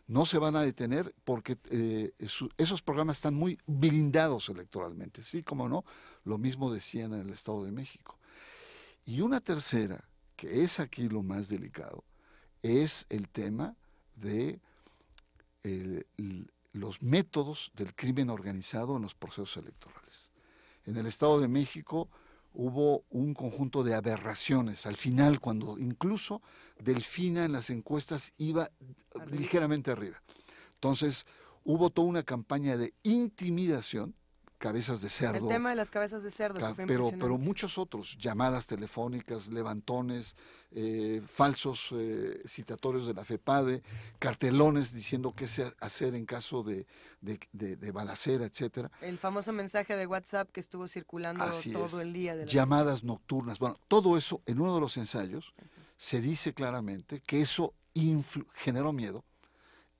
No se van a detener porque esos programas están muy blindados electoralmente. Sí, como no, lo mismo decían en el Estado de México. Y una tercera, que es aquí lo más delicado, es el tema de los métodos del crimen organizado en los procesos electorales. En el Estado de México hubo un conjunto de aberraciones. Al final, cuando incluso Delfina en las encuestas iba ligeramente arriba. Entonces, hubo toda una campaña de intimidación, cabezas de cerdo. El tema de las cabezas de cerdo. Pero muchos otros, llamadas telefónicas, levantones, falsos citatorios de la FEPADE, cartelones diciendo qué hacer en caso de balacera, etcétera. El famoso mensaje de WhatsApp que estuvo circulando todo el día. Llamadas nocturnas. Bueno, todo eso en uno de los ensayos se dice claramente que eso generó miedo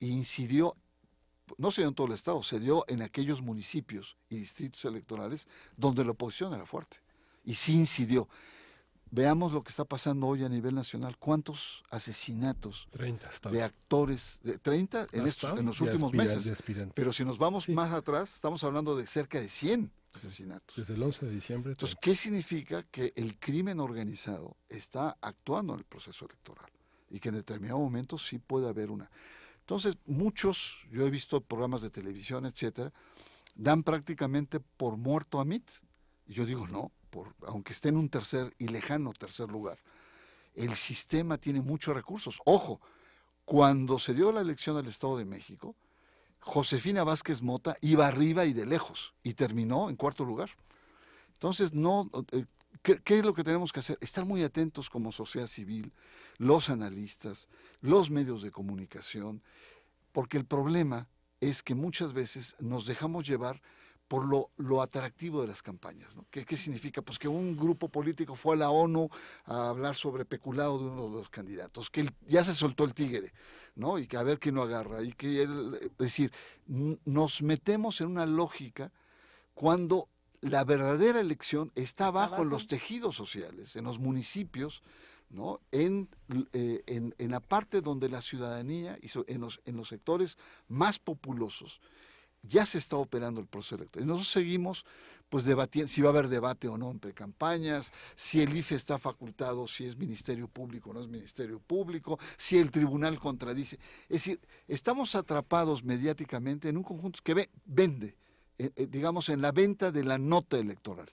e incidió. No se dio en todo el estado, se dio en aquellos municipios y distritos electorales donde la oposición era fuerte. Y sí incidió. veamos lo que está pasando hoy a nivel nacional. ¿Cuántos asesinatos 30 de actores? De 30 en los últimos meses. Pero si nos vamos más atrás, estamos hablando de cerca de 100 asesinatos. Desde el 11 de diciembre. Entonces, ¿qué significa? Que el crimen organizado está actuando en el proceso electoral y que en determinado momento sí puede haber una. Entonces, muchos, yo he visto programas de televisión, etcétera, dan prácticamente por muerto a Mitt. Y yo digo, no, aunque esté en un tercer y lejano tercer lugar, el sistema tiene muchos recursos. Ojo, cuando se dio la elección del Estado de México, Josefina Vázquez Mota iba arriba y de lejos, y terminó en cuarto lugar. Entonces, ¿qué es lo que tenemos que hacer? Estar muy atentos como sociedad civil, los analistas, los medios de comunicación, porque el problema es que muchas veces nos dejamos llevar por lo atractivo de las campañas, ¿no? ¿Qué significa? Pues que un grupo político fue a la ONU a hablar sobre peculado de uno de los candidatos, que ya se soltó el tigre, ¿no? Y que a ver quién lo agarra. Es decir, nos metemos en una lógica cuando la verdadera elección está abajo en los tejidos sociales, en los municipios, ¿no? En la parte donde la ciudadanía, y en los sectores más populosos, ya se está operando el proceso electoral. Y nosotros seguimos pues debatiendo si va a haber debate o no entre campañas, si el IFE está facultado, si es Ministerio Público o no es Ministerio Público, si el tribunal contradice. Es decir, estamos atrapados mediáticamente en un conjunto que vende, digamos, en la venta de la nota electoral.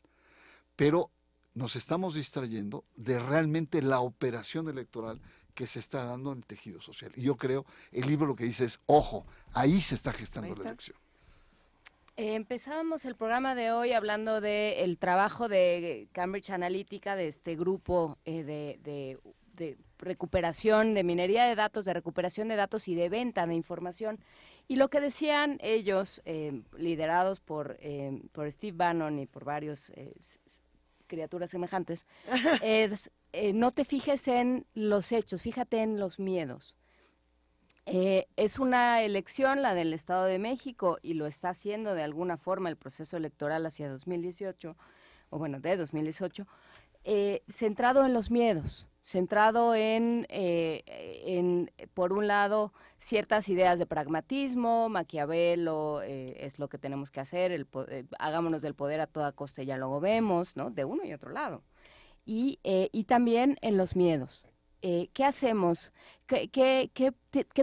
Pero nos estamos distrayendo de realmente la operación electoral que se está dando en el tejido social. Y yo creo, el libro lo que dice es, ojo, ahí se está gestando la elección. Empezábamos el programa de hoy hablando del trabajo de Cambridge Analytica, de este grupo de recuperación, de minería de datos, de recuperación de datos y de venta de información. Y lo que decían ellos, liderados por Steve Bannon y por varios criaturas semejantes, es no te fijes en los hechos, fíjate en los miedos. Es una elección, la del Estado de México, y lo está haciendo de alguna forma el proceso electoral hacia 2018, o bueno, de 2018, centrado en los miedos, centrado en, por un lado, ciertas ideas de pragmatismo, Maquiavelo, es lo que tenemos que hacer, hagámonos del poder a toda costa y ya luego vemos, ¿no? De uno y otro lado. Y también en los miedos. ¿Qué hacemos? ¿Qué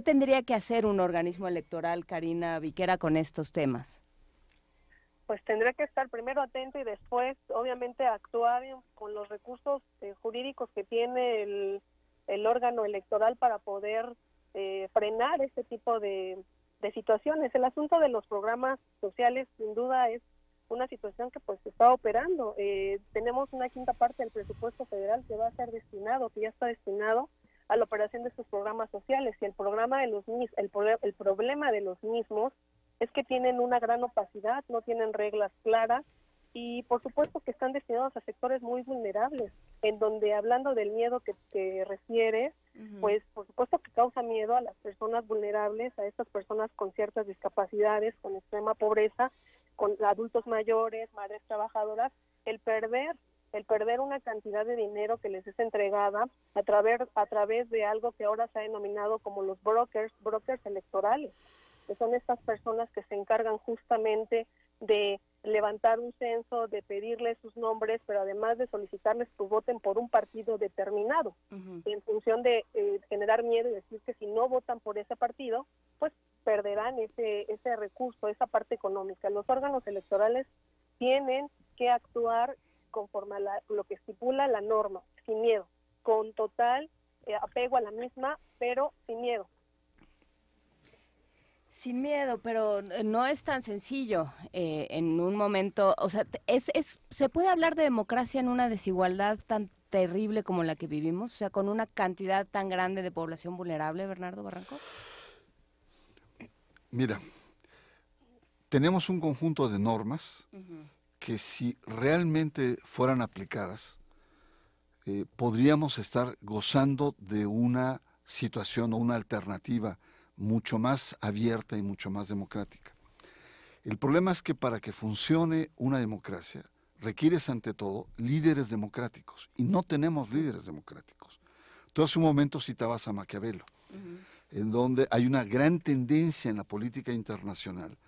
tendría que hacer un organismo electoral, Karina Viquera, con estos temas? Pues tendría que estar primero atento y después, obviamente, actuar con los recursos jurídicos que tiene el órgano electoral para poder frenar este tipo de situaciones. El asunto de los programas sociales, sin duda, es una situación que pues se está operando. Tenemos una quinta parte del presupuesto federal que va a ser destinado, que ya está destinado a la operación de estos programas sociales, y el problema de los mismos es que tienen una gran opacidad, no tienen reglas claras, y por supuesto que están destinados a sectores muy vulnerables, en donde, hablando del miedo que refieres, pues por supuesto que causa miedo a las personas vulnerables, a estas personas con ciertas discapacidades, con extrema pobreza, con adultos mayores, madres trabajadoras, el perder una cantidad de dinero que les es entregada a través de algo que ahora se ha denominado como los brokers electorales, que son estas personas que se encargan justamente de levantar un censo, de pedirles sus nombres, pero además de solicitarles que voten por un partido determinado, en función de generar miedo y decir que si no votan por ese partido, pues perderán ese recurso, esa parte económica. Los órganos electorales tienen que actuar conforme a lo que estipula la norma, sin miedo, con total apego a la misma, pero sin miedo. Sin miedo, pero no es tan sencillo en un momento, o sea, ¿se puede hablar de democracia en una desigualdad tan terrible como la que vivimos? O sea, con una cantidad tan grande de población vulnerable, Bernardo Barranco. Mira, tenemos un conjunto de normas que si realmente fueran aplicadas, podríamos estar gozando de una situación o una alternativa mucho más abierta y mucho más democrática. El problema es que para que funcione una democracia requieres ante todo líderes democráticos, y no tenemos líderes democráticos. Tú hace un momento citabas a Maquiavelo, en donde hay una gran tendencia en la política internacional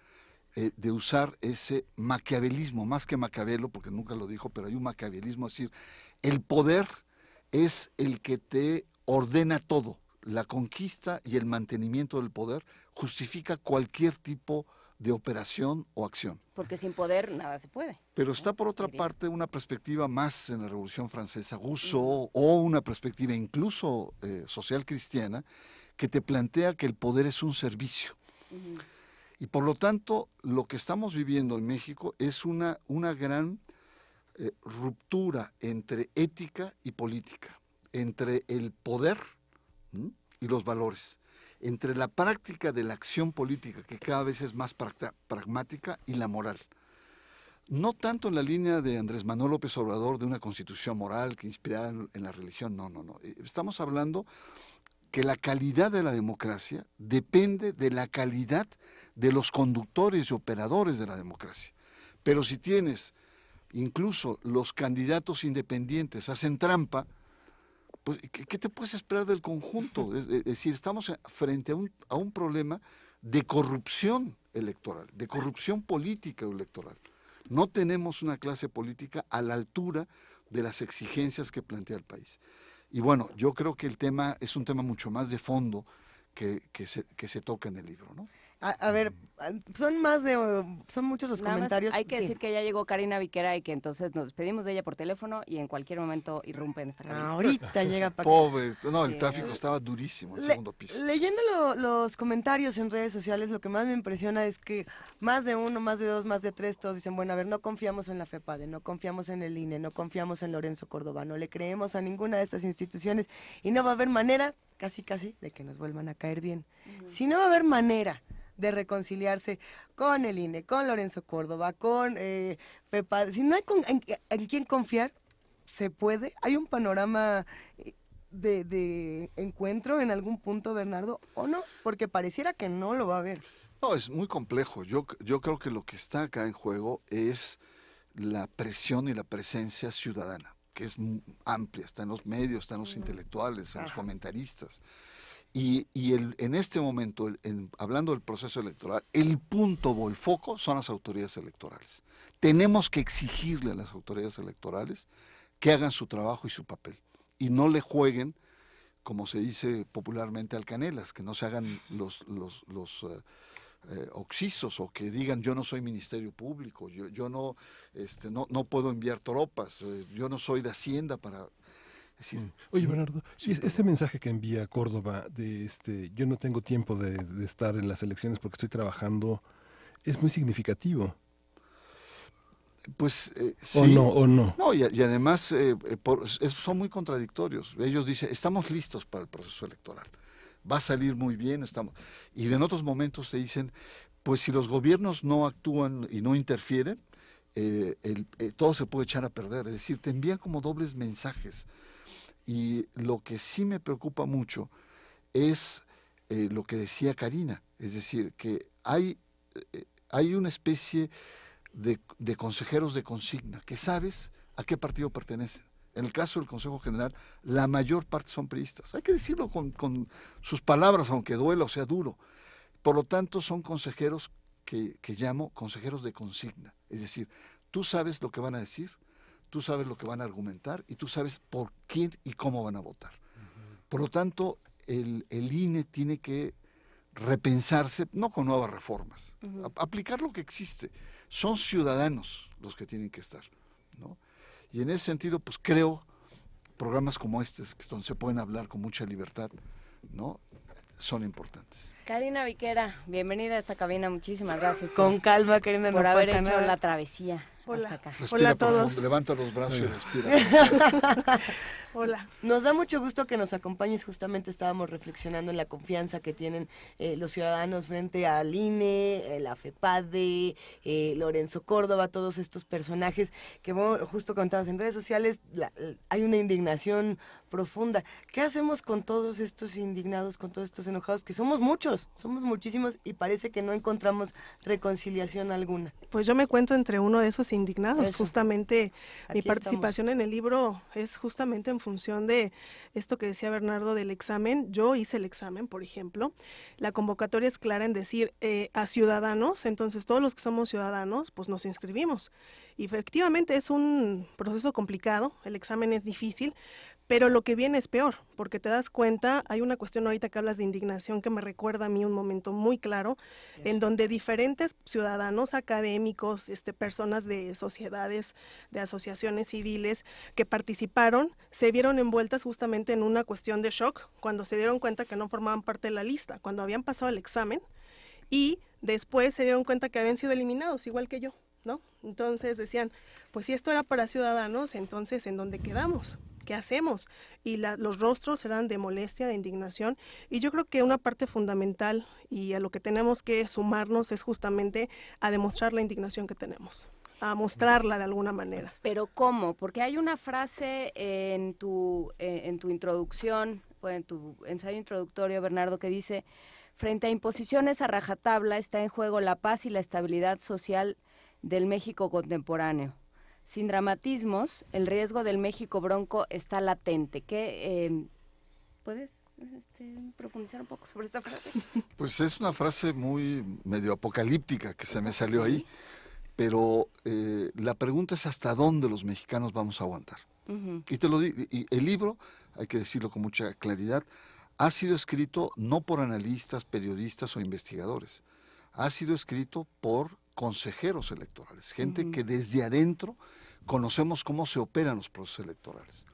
de usar ese maquiavelismo, más que Maquiavelo, porque nunca lo dijo, pero hay un maquiavelismo, es decir, el poder es el que te ordena todo. La conquista y el mantenimiento del poder justifica cualquier tipo de operación o acción. Porque sin poder nada se puede. Pero está por otra parte una perspectiva más en la Revolución Francesa, Rousseau, o una perspectiva incluso social cristiana, que te plantea que el poder es un servicio. Y por lo tanto, lo que estamos viviendo en México es una gran ruptura entre ética y política, entre el poder y los valores, entre la práctica de la acción política, que cada vez es más pragmática, y la moral. No tanto en la línea de Andrés Manuel López Obrador de una constitución moral que inspirada en la religión, no. Estamos hablando que la calidad de la democracia depende de la calidad de los conductores y operadores de la democracia. Pero si tienes, incluso los candidatos independientes hacen trampa, pues, ¿qué te puedes esperar del conjunto? Es decir, estamos frente a un problema de corrupción electoral, de corrupción política electoral. No tenemos una clase política a la altura de las exigencias que plantea el país. Y bueno, yo creo que el tema es un tema mucho más de fondo que se toca en el libro, ¿no? A ver, son muchos los Nada más comentarios. hay que decir que ya llegó Karina Viquera y que entonces nos despedimos de ella por teléfono y en cualquier momento irrumpe en esta cabina. Ahorita llega para Pobre, no, el Sí. tráfico estaba durísimo, el segundo piso. Leyendo los comentarios en redes sociales, lo que más me impresiona es que más de uno, más de dos, más de tres, todos dicen, bueno, a ver, no confiamos en la FEPADE, no confiamos en el INE, no confiamos en Lorenzo Córdoba, no le creemos a ninguna de estas instituciones y no va a haber manera, casi, de que nos vuelvan a caer bien. Si no va a haber manera de reconciliarse con el INE, con Lorenzo Córdoba, con FEPADE, si no hay en quién confiar, ¿se puede? ¿Hay un panorama de encuentro en algún punto, Bernardo, o no? Porque pareciera que no lo va a haber. No, es muy complejo. Yo creo que lo que está acá en juego es la presión y la presencia ciudadana, que es amplia, está en los medios, está en los intelectuales, en los comentaristas. Y en este momento, hablando del proceso electoral, el punto o el foco son las autoridades electorales. Tenemos que exigirle a las autoridades electorales que hagan su trabajo y su papel, y no le jueguen, como se dice popularmente, al canelas, que no se hagan los oxisos, o que digan yo no soy Ministerio Público, yo no puedo enviar tropas, yo no soy de Hacienda para... decir, Oye, Bernardo, este mensaje que envía Córdoba de yo no tengo tiempo de estar en las elecciones porque estoy trabajando, es muy significativo. Pues sí. ¿O no? No, y además son muy contradictorios. Ellos dicen, estamos listos para el proceso electoral, va a salir muy bien, estamos. Y en otros momentos te dicen, pues si los gobiernos no actúan y no interfieren, todo se puede echar a perder. Es decir, te envían como dobles mensajes. Y lo que sí me preocupa mucho es lo que decía Karina, es decir, que hay una especie de consejeros de consigna, que sabes a qué partido pertenecen. En el caso del Consejo General, la mayor parte son priistas. Hay que decirlo con sus palabras, aunque duela o sea duro. Por lo tanto, son consejeros que llamo consejeros de consigna. Es decir, tú sabes lo que van a decir, tú sabes lo que van a argumentar y tú sabes por quién y cómo van a votar. Por lo tanto, el INE tiene que repensarse, no con nuevas reformas, aplicar lo que existe. Son ciudadanos los que tienen que estar, ¿no? Y en ese sentido, pues creo, programas como estos, que donde se pueden hablar con mucha libertad, ¿no?, son importantes. Karina Viquera, bienvenida a esta cabina, muchísimas gracias. Con calma, Karina, por no haber pasa hecho nada. la travesía. Hola. Hasta acá. Respira Hola a profundo, todos. levanta los brazos y respira. Hola. Nos da mucho gusto que nos acompañes. Justamente estábamos reflexionando en la confianza que tienen los ciudadanos frente al INE, la FEPADE, Lorenzo Córdoba, todos estos personajes que justo contabas en redes sociales. Hay una indignación profunda. ¿Qué hacemos con todos estos indignados, con todos estos enojados? Que somos muchos, somos muchísimos y parece que no encontramos reconciliación alguna. Pues yo me cuento entre uno de esos indignados. Eso. Justamente mi Aquí participación en el libro es justamente en función de esto que decía Bernardo del examen. Yo hice el examen, por ejemplo. La convocatoria es clara en decir a ciudadanos, entonces todos los que somos ciudadanos, pues nos inscribimos. Y efectivamente es un proceso complicado, el examen es difícil, pero lo que viene es peor, porque te das cuenta, hay una cuestión ahorita que hablas de indignación que me recuerda a mí un momento muy claro, en donde diferentes ciudadanos, académicos, personas de sociedades, de asociaciones civiles que participaron, se vieron envueltas justamente en una cuestión de shock cuando se dieron cuenta que no formaban parte de la lista, cuando habían pasado el examen y después se dieron cuenta que habían sido eliminados, igual que yo, ¿no? Entonces decían, pues si esto era para ciudadanos, entonces ¿en dónde quedamos? ¿Qué hacemos? Y los rostros eran de molestia, de indignación, y yo creo que una parte fundamental y a lo que tenemos que sumarnos es justamente a demostrar la indignación que tenemos, a mostrarla de alguna manera. Pero ¿cómo? Porque hay una frase en tu introducción, o en tu ensayo introductorio, Bernardo, que dice: frente a imposiciones a rajatabla está en juego la paz y la estabilidad social del México contemporáneo. Sin dramatismos, el riesgo del México bronco está latente. ¿Puedes profundizar un poco sobre esta frase? Pues es una frase muy medio apocalíptica que se me salió ahí, pero la pregunta es hasta dónde los mexicanos vamos a aguantar. Y te lo digo, y el libro, hay que decirlo con mucha claridad, ha sido escrito no por analistas, periodistas o investigadores, ha sido escrito por consejeros electorales, gente que desde adentro conocemos cómo se operan los procesos electorales.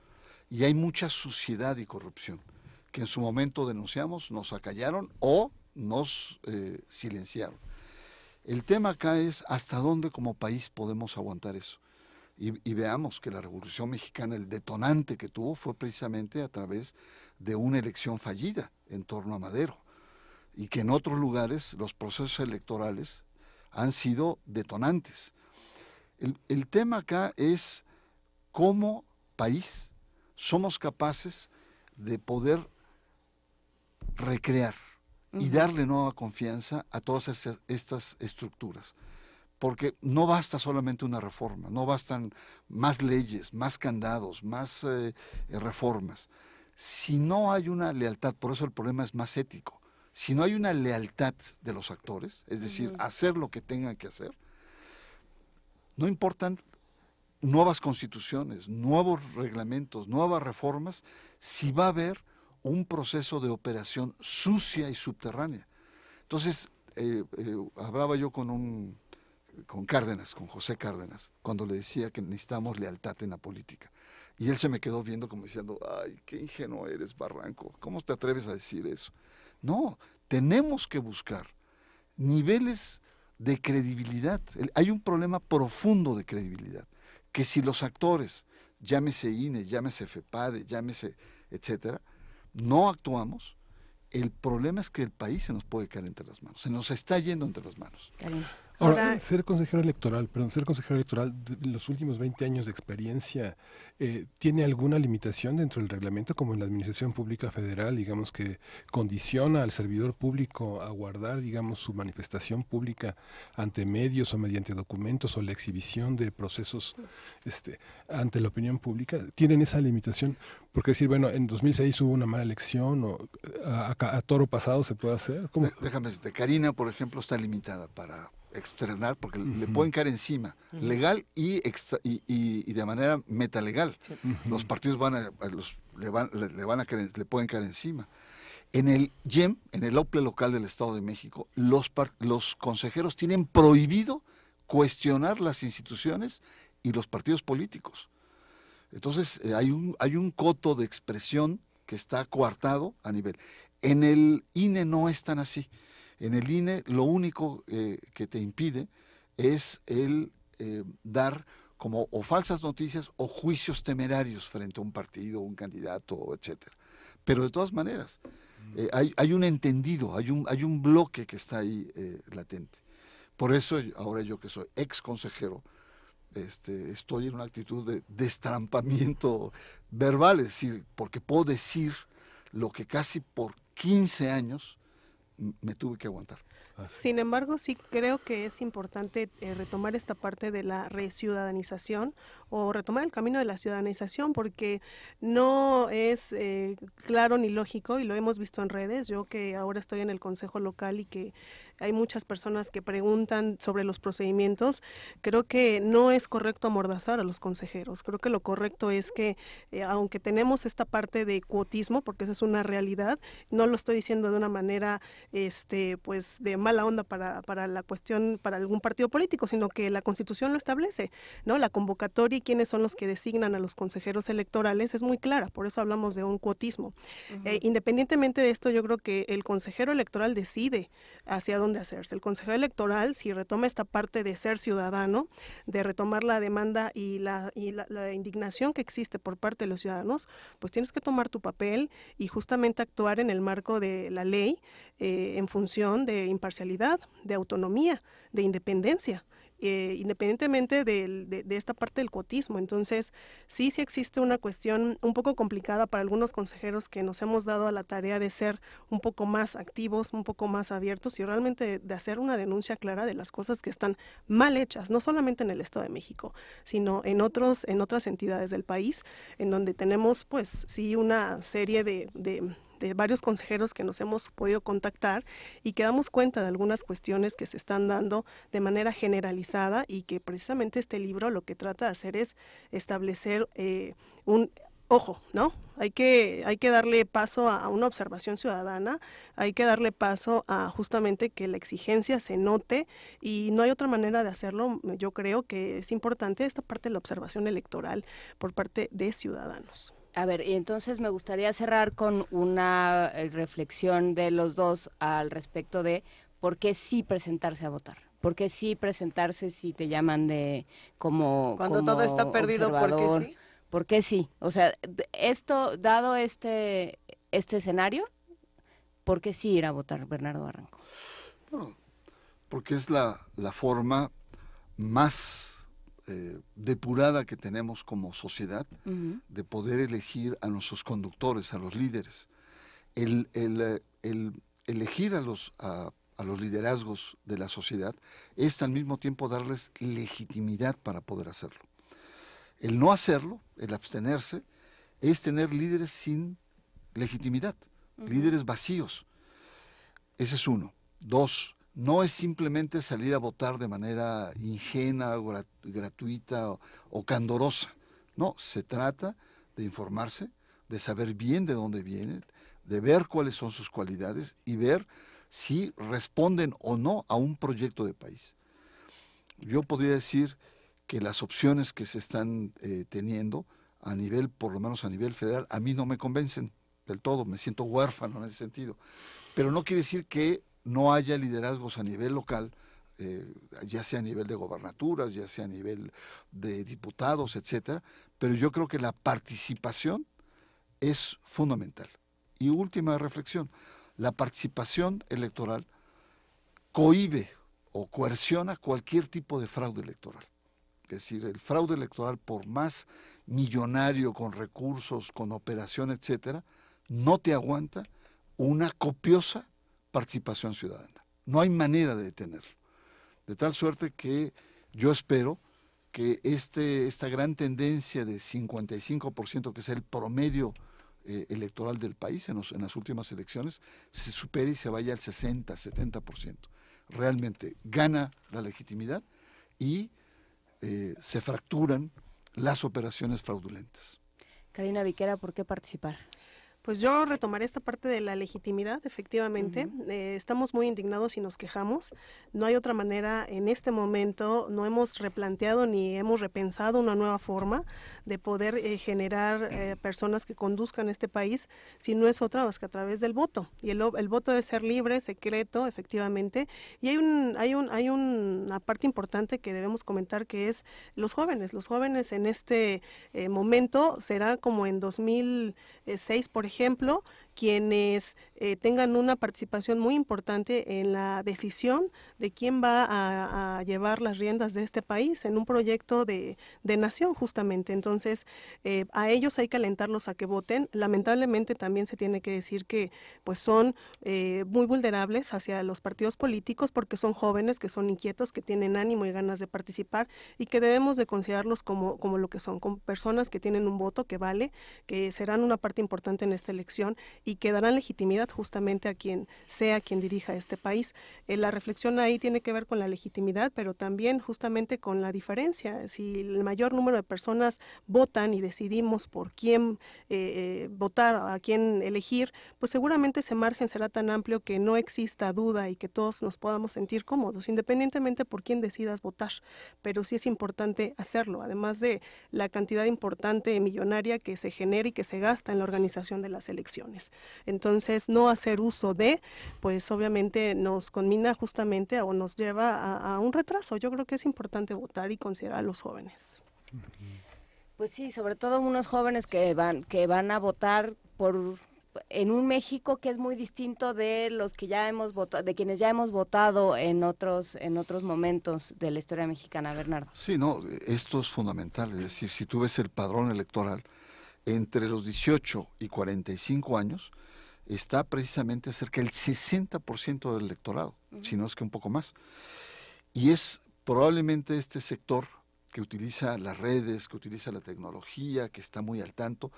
Y hay mucha suciedad y corrupción, que en su momento denunciamos, nos acallaron o nos silenciaron. El tema acá es hasta dónde como país podemos aguantar eso. Y veamos que la Revolución Mexicana, el detonante que tuvo fue precisamente a través de una elección fallida en torno a Madero, y que en otros lugares los procesos electorales han sido detonantes. El tema acá es cómo país somos capaces de poder recrear y darle nueva confianza a todas estas estructuras. Porque no basta solamente una reforma, no bastan más leyes, más candados, más reformas. Si no hay una lealtad, por eso el problema es más ético, si no hay una lealtad de los actores, es decir, hacer lo que tengan que hacer, no importan nuevas constituciones, nuevos reglamentos, nuevas reformas, si va a haber un proceso de operación sucia y subterránea. Entonces, hablaba yo con Cárdenas, con José Cárdenas, cuando le decía que necesitamos lealtad en la política. Y él se me quedó viendo como diciendo, ay, qué ingenuo eres, Barranco, ¿cómo te atreves a decir eso? No, tenemos que buscar niveles de credibilidad. Hay un problema profundo de credibilidad, que si los actores, llámese INE, llámese FEPADE, llámese etcétera, no actuamos, el problema es que el país se nos puede caer entre las manos, se nos está yendo entre las manos. Ahora, ser consejero electoral, de los últimos 20 años de experiencia, ¿tiene alguna limitación dentro del reglamento, como en la Administración Pública Federal, digamos, que condiciona al servidor público a guardar, digamos, su manifestación pública ante medios o mediante documentos, o la exhibición de procesos ante la opinión pública? ¿Tienen esa limitación? Porque decir, bueno, en 2006 hubo una mala elección, o a toro pasado se puede hacer. ¿Cómo? Déjame decirte, Karina, por ejemplo, está limitada para externar, porque le pueden caer encima, legal y de manera metalegal. Los partidos le pueden caer encima. En el YEM, en el OPLE local del Estado de México, los consejeros tienen prohibido cuestionar las instituciones y los partidos políticos. Entonces, hay un coto de expresión que está coartado a nivel. En el INE no es tan así. En el INE lo único que te impide es el dar como o falsas noticias o juicios temerarios frente a un partido, un candidato, etcétera. Pero de todas maneras, hay un entendido, hay un bloque que está ahí latente. Por eso ahora yo, que soy ex consejero, estoy en una actitud de destrampamiento verbal, es decir, porque puedo decir lo que casi por 15 años me tuve que aguantar. Sin embargo, sí creo que es importante retomar esta parte de la reciudadanización o retomar el camino de la ciudadanización, porque no es claro ni lógico, y lo hemos visto en redes. Yo que ahora estoy en el Consejo Local y que hay muchas personas que preguntan sobre los procedimientos, creo que no es correcto amordazar a los consejeros. Creo que lo correcto es que, aunque tenemos esta parte de cuotismo, porque esa es una realidad, no lo estoy diciendo de una manera pues de mala onda para la cuestión, para algún partido político, sino que la Constitución lo establece, ¿no? La convocatoria y quiénes son los que designan a los consejeros electorales es muy clara, por eso hablamos de un cuotismo. Independientemente de esto, yo creo que el consejero electoral decide hacia dónde hacerse. El consejero electoral, si retoma esta parte de ser ciudadano, de retomar la demanda y la indignación que existe por parte de los ciudadanos, pues tienes que tomar tu papel y justamente actuar en el marco de la ley, en función de imparcialidad, de autonomía, de independencia, independientemente de esta parte del cuotismo. Entonces, sí existe una cuestión un poco complicada para algunos consejeros que nos hemos dado a la tarea de ser un poco más activos, un poco más abiertos y realmente de hacer una denuncia clara de las cosas que están mal hechas, no solamente en el Estado de México, sino en otras entidades del país, en donde tenemos pues sí una serie de varios consejeros que nos hemos podido contactar y que damos cuenta de algunas cuestiones que se están dando de manera generalizada, y que precisamente este libro lo que trata de hacer es establecer un ojo, ¿no? Hay que darle paso a una observación ciudadana, hay que darle paso a justamente que la exigencia se note, y no hay otra manera de hacerlo. Yo creo que es importante esta parte de la observación electoral por parte de ciudadanos. A ver, y entonces me gustaría cerrar con una reflexión de los dos al respecto de por qué sí presentarse a votar. ¿Por qué sí presentarse si te llaman de como cuando todo está perdido? ¿Por qué sí? ¿Por qué sí? O sea, esto, dado este escenario, ¿por qué sí ir a votar, Bernardo Barranco? Bueno, porque es la forma más depurada que tenemos como sociedad de poder elegir a nuestros conductores, a los líderes. El elegir a los liderazgos de la sociedad es al mismo tiempo darles legitimidad para poder hacerlo. El no hacerlo, el abstenerse, es tener líderes sin legitimidad, líderes vacíos. Ese es uno. Dos, no es simplemente salir a votar de manera ingenua, gratuita o candorosa. No, se trata de informarse, de saber bien de dónde vienen, de ver cuáles son sus cualidades y ver si responden o no a un proyecto de país. Yo podría decir que las opciones que se están teniendo a nivel, por lo menos a nivel federal, a mí no me convencen del todo, me siento huérfano en ese sentido. Pero no quiere decir que no haya liderazgos a nivel local, ya sea a nivel de gobernaturas, ya sea a nivel de diputados, etcétera, pero yo creo que la participación es fundamental. Y última reflexión, la participación electoral cohíbe o coerciona cualquier tipo de fraude electoral. Es decir, el fraude electoral, por más millonario, con recursos, con operación, etcétera, no te aguanta una copiosa participación ciudadana. No hay manera de detenerlo. De tal suerte que yo espero que esta gran tendencia de 55%, que es el promedio electoral del país en las últimas elecciones, se supere y se vaya al 60, 70%. Realmente gana la legitimidad y se fracturan las operaciones fraudulentas. Karina Viquera, ¿por qué participar? Pues yo retomaré esta parte de la legitimidad, efectivamente. Estamos muy indignados y nos quejamos. No hay otra manera en este momento, no hemos replanteado ni hemos repensado una nueva forma de poder generar personas que conduzcan este país, si no es otra más que a través del voto. Y el voto debe ser libre, secreto, efectivamente. Y hay una parte importante que debemos comentar, que es los jóvenes. Los jóvenes en este momento será como en 2006, por ejemplo, quienes tengan una participación muy importante en la decisión de quién va a llevar las riendas de este país en un proyecto de nación justamente. Entonces, a ellos hay que alentarlos a que voten. Lamentablemente también se tiene que decir que pues son muy vulnerables hacia los partidos políticos porque son jóvenes, que son inquietos, que tienen ánimo y ganas de participar y que debemos de considerarlos como lo que son, como personas que tienen un voto que vale, que serán una parte importante en esta elección y que darán legitimidad justamente a quien sea quien dirija este país. La reflexión ahí tiene que ver con la legitimidad, pero también justamente con la diferencia. Si el mayor número de personas votan y decidimos por quién votar, a quién elegir, pues seguramente ese margen será tan amplio que no exista duda y que todos nos podamos sentir cómodos, independientemente por quién decidas votar. Pero sí es importante hacerlo, además de la cantidad importante millonaria que se genera y que se gasta en la organización de las elecciones. Entonces, no hacer uso de, pues obviamente nos conmina justamente o nos lleva a un retraso. Yo creo que es importante votar y considerar a los jóvenes. Pues sí, sobre todo unos jóvenes que van a votar en un México que es muy distinto de los que ya hemos votado, de quienes ya hemos votado en otros momentos de la historia mexicana, Bernardo. Sí, no, esto es fundamental. Es decir, si tú ves el padrón electoral, entre los 18 y 45 años está precisamente cerca del 60% del electorado, si no es que un poco más. Y es probablemente este sector que utiliza las redes, que utiliza la tecnología, que está muy al tanto,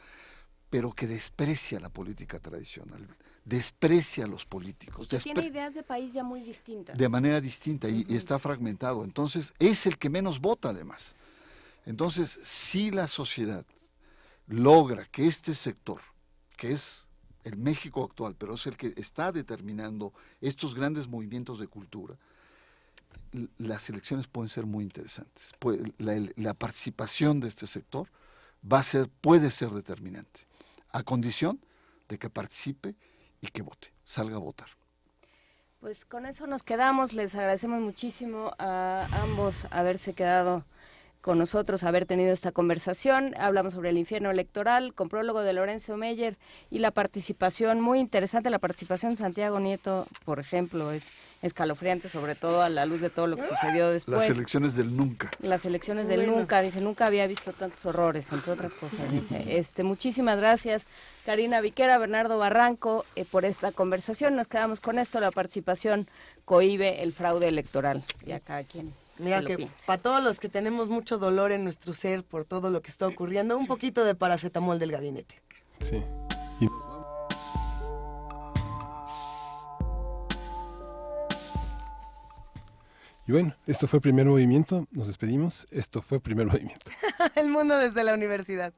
pero que desprecia la política tradicional, desprecia a los políticos. Que tiene ideas de país ya muy distintas. De manera distinta y está fragmentado. Entonces, es el que menos vota además. Entonces, si la sociedad logra que este sector, que es el México actual, pero es el que está determinando estos grandes movimientos de cultura, las elecciones pueden ser muy interesantes. La participación de este sector puede ser determinante, a condición de que participe y que vote, salga a votar. Pues con eso nos quedamos. Les agradecemos muchísimo a ambos haberse quedado con nosotros, haber tenido esta conversación. Hablamos sobre el infierno electoral, con prólogo de Lorenzo Meyer y la participación muy interesante, la participación de Santiago Nieto, por ejemplo, es escalofriante, sobre todo a la luz de todo lo que sucedió después. Las elecciones del nunca. Las elecciones del nunca, dice, nunca había visto tantos horrores, entre otras cosas. Dice. Muchísimas gracias, Karina Viquera, Bernardo Barranco, por esta conversación. Nos quedamos con esto, la participación cohíbe el fraude electoral. Ya cada quien. Mira que para todos los que tenemos mucho dolor en nuestro ser por todo lo que está ocurriendo, un poquito de paracetamol del gabinete. Sí. Y bueno, esto fue Primer Movimiento, nos despedimos, esto fue Primer Movimiento. El mundo desde la universidad.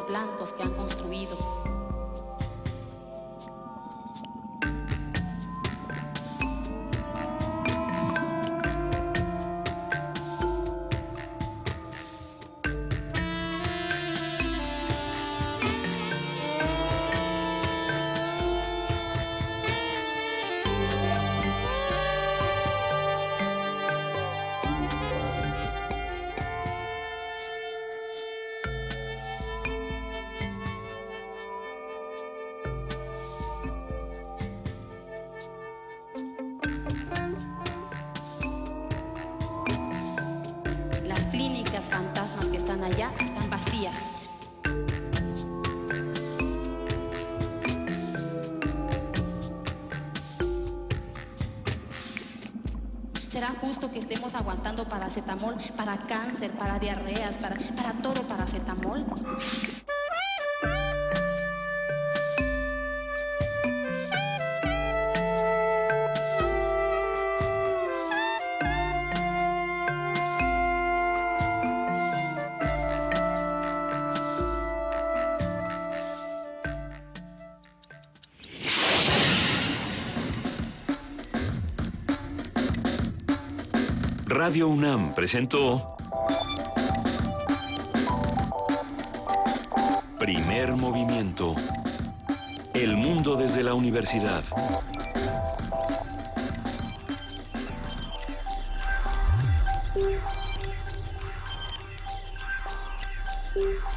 blancos que han construido. Fantasmas que están allá están vacías. ¿Será justo que estemos aguantando paracetamol para cáncer, para diarreas, para todo paracetamol? Radio UNAM presentó Primer Movimiento. El mundo desde la universidad. Thank you.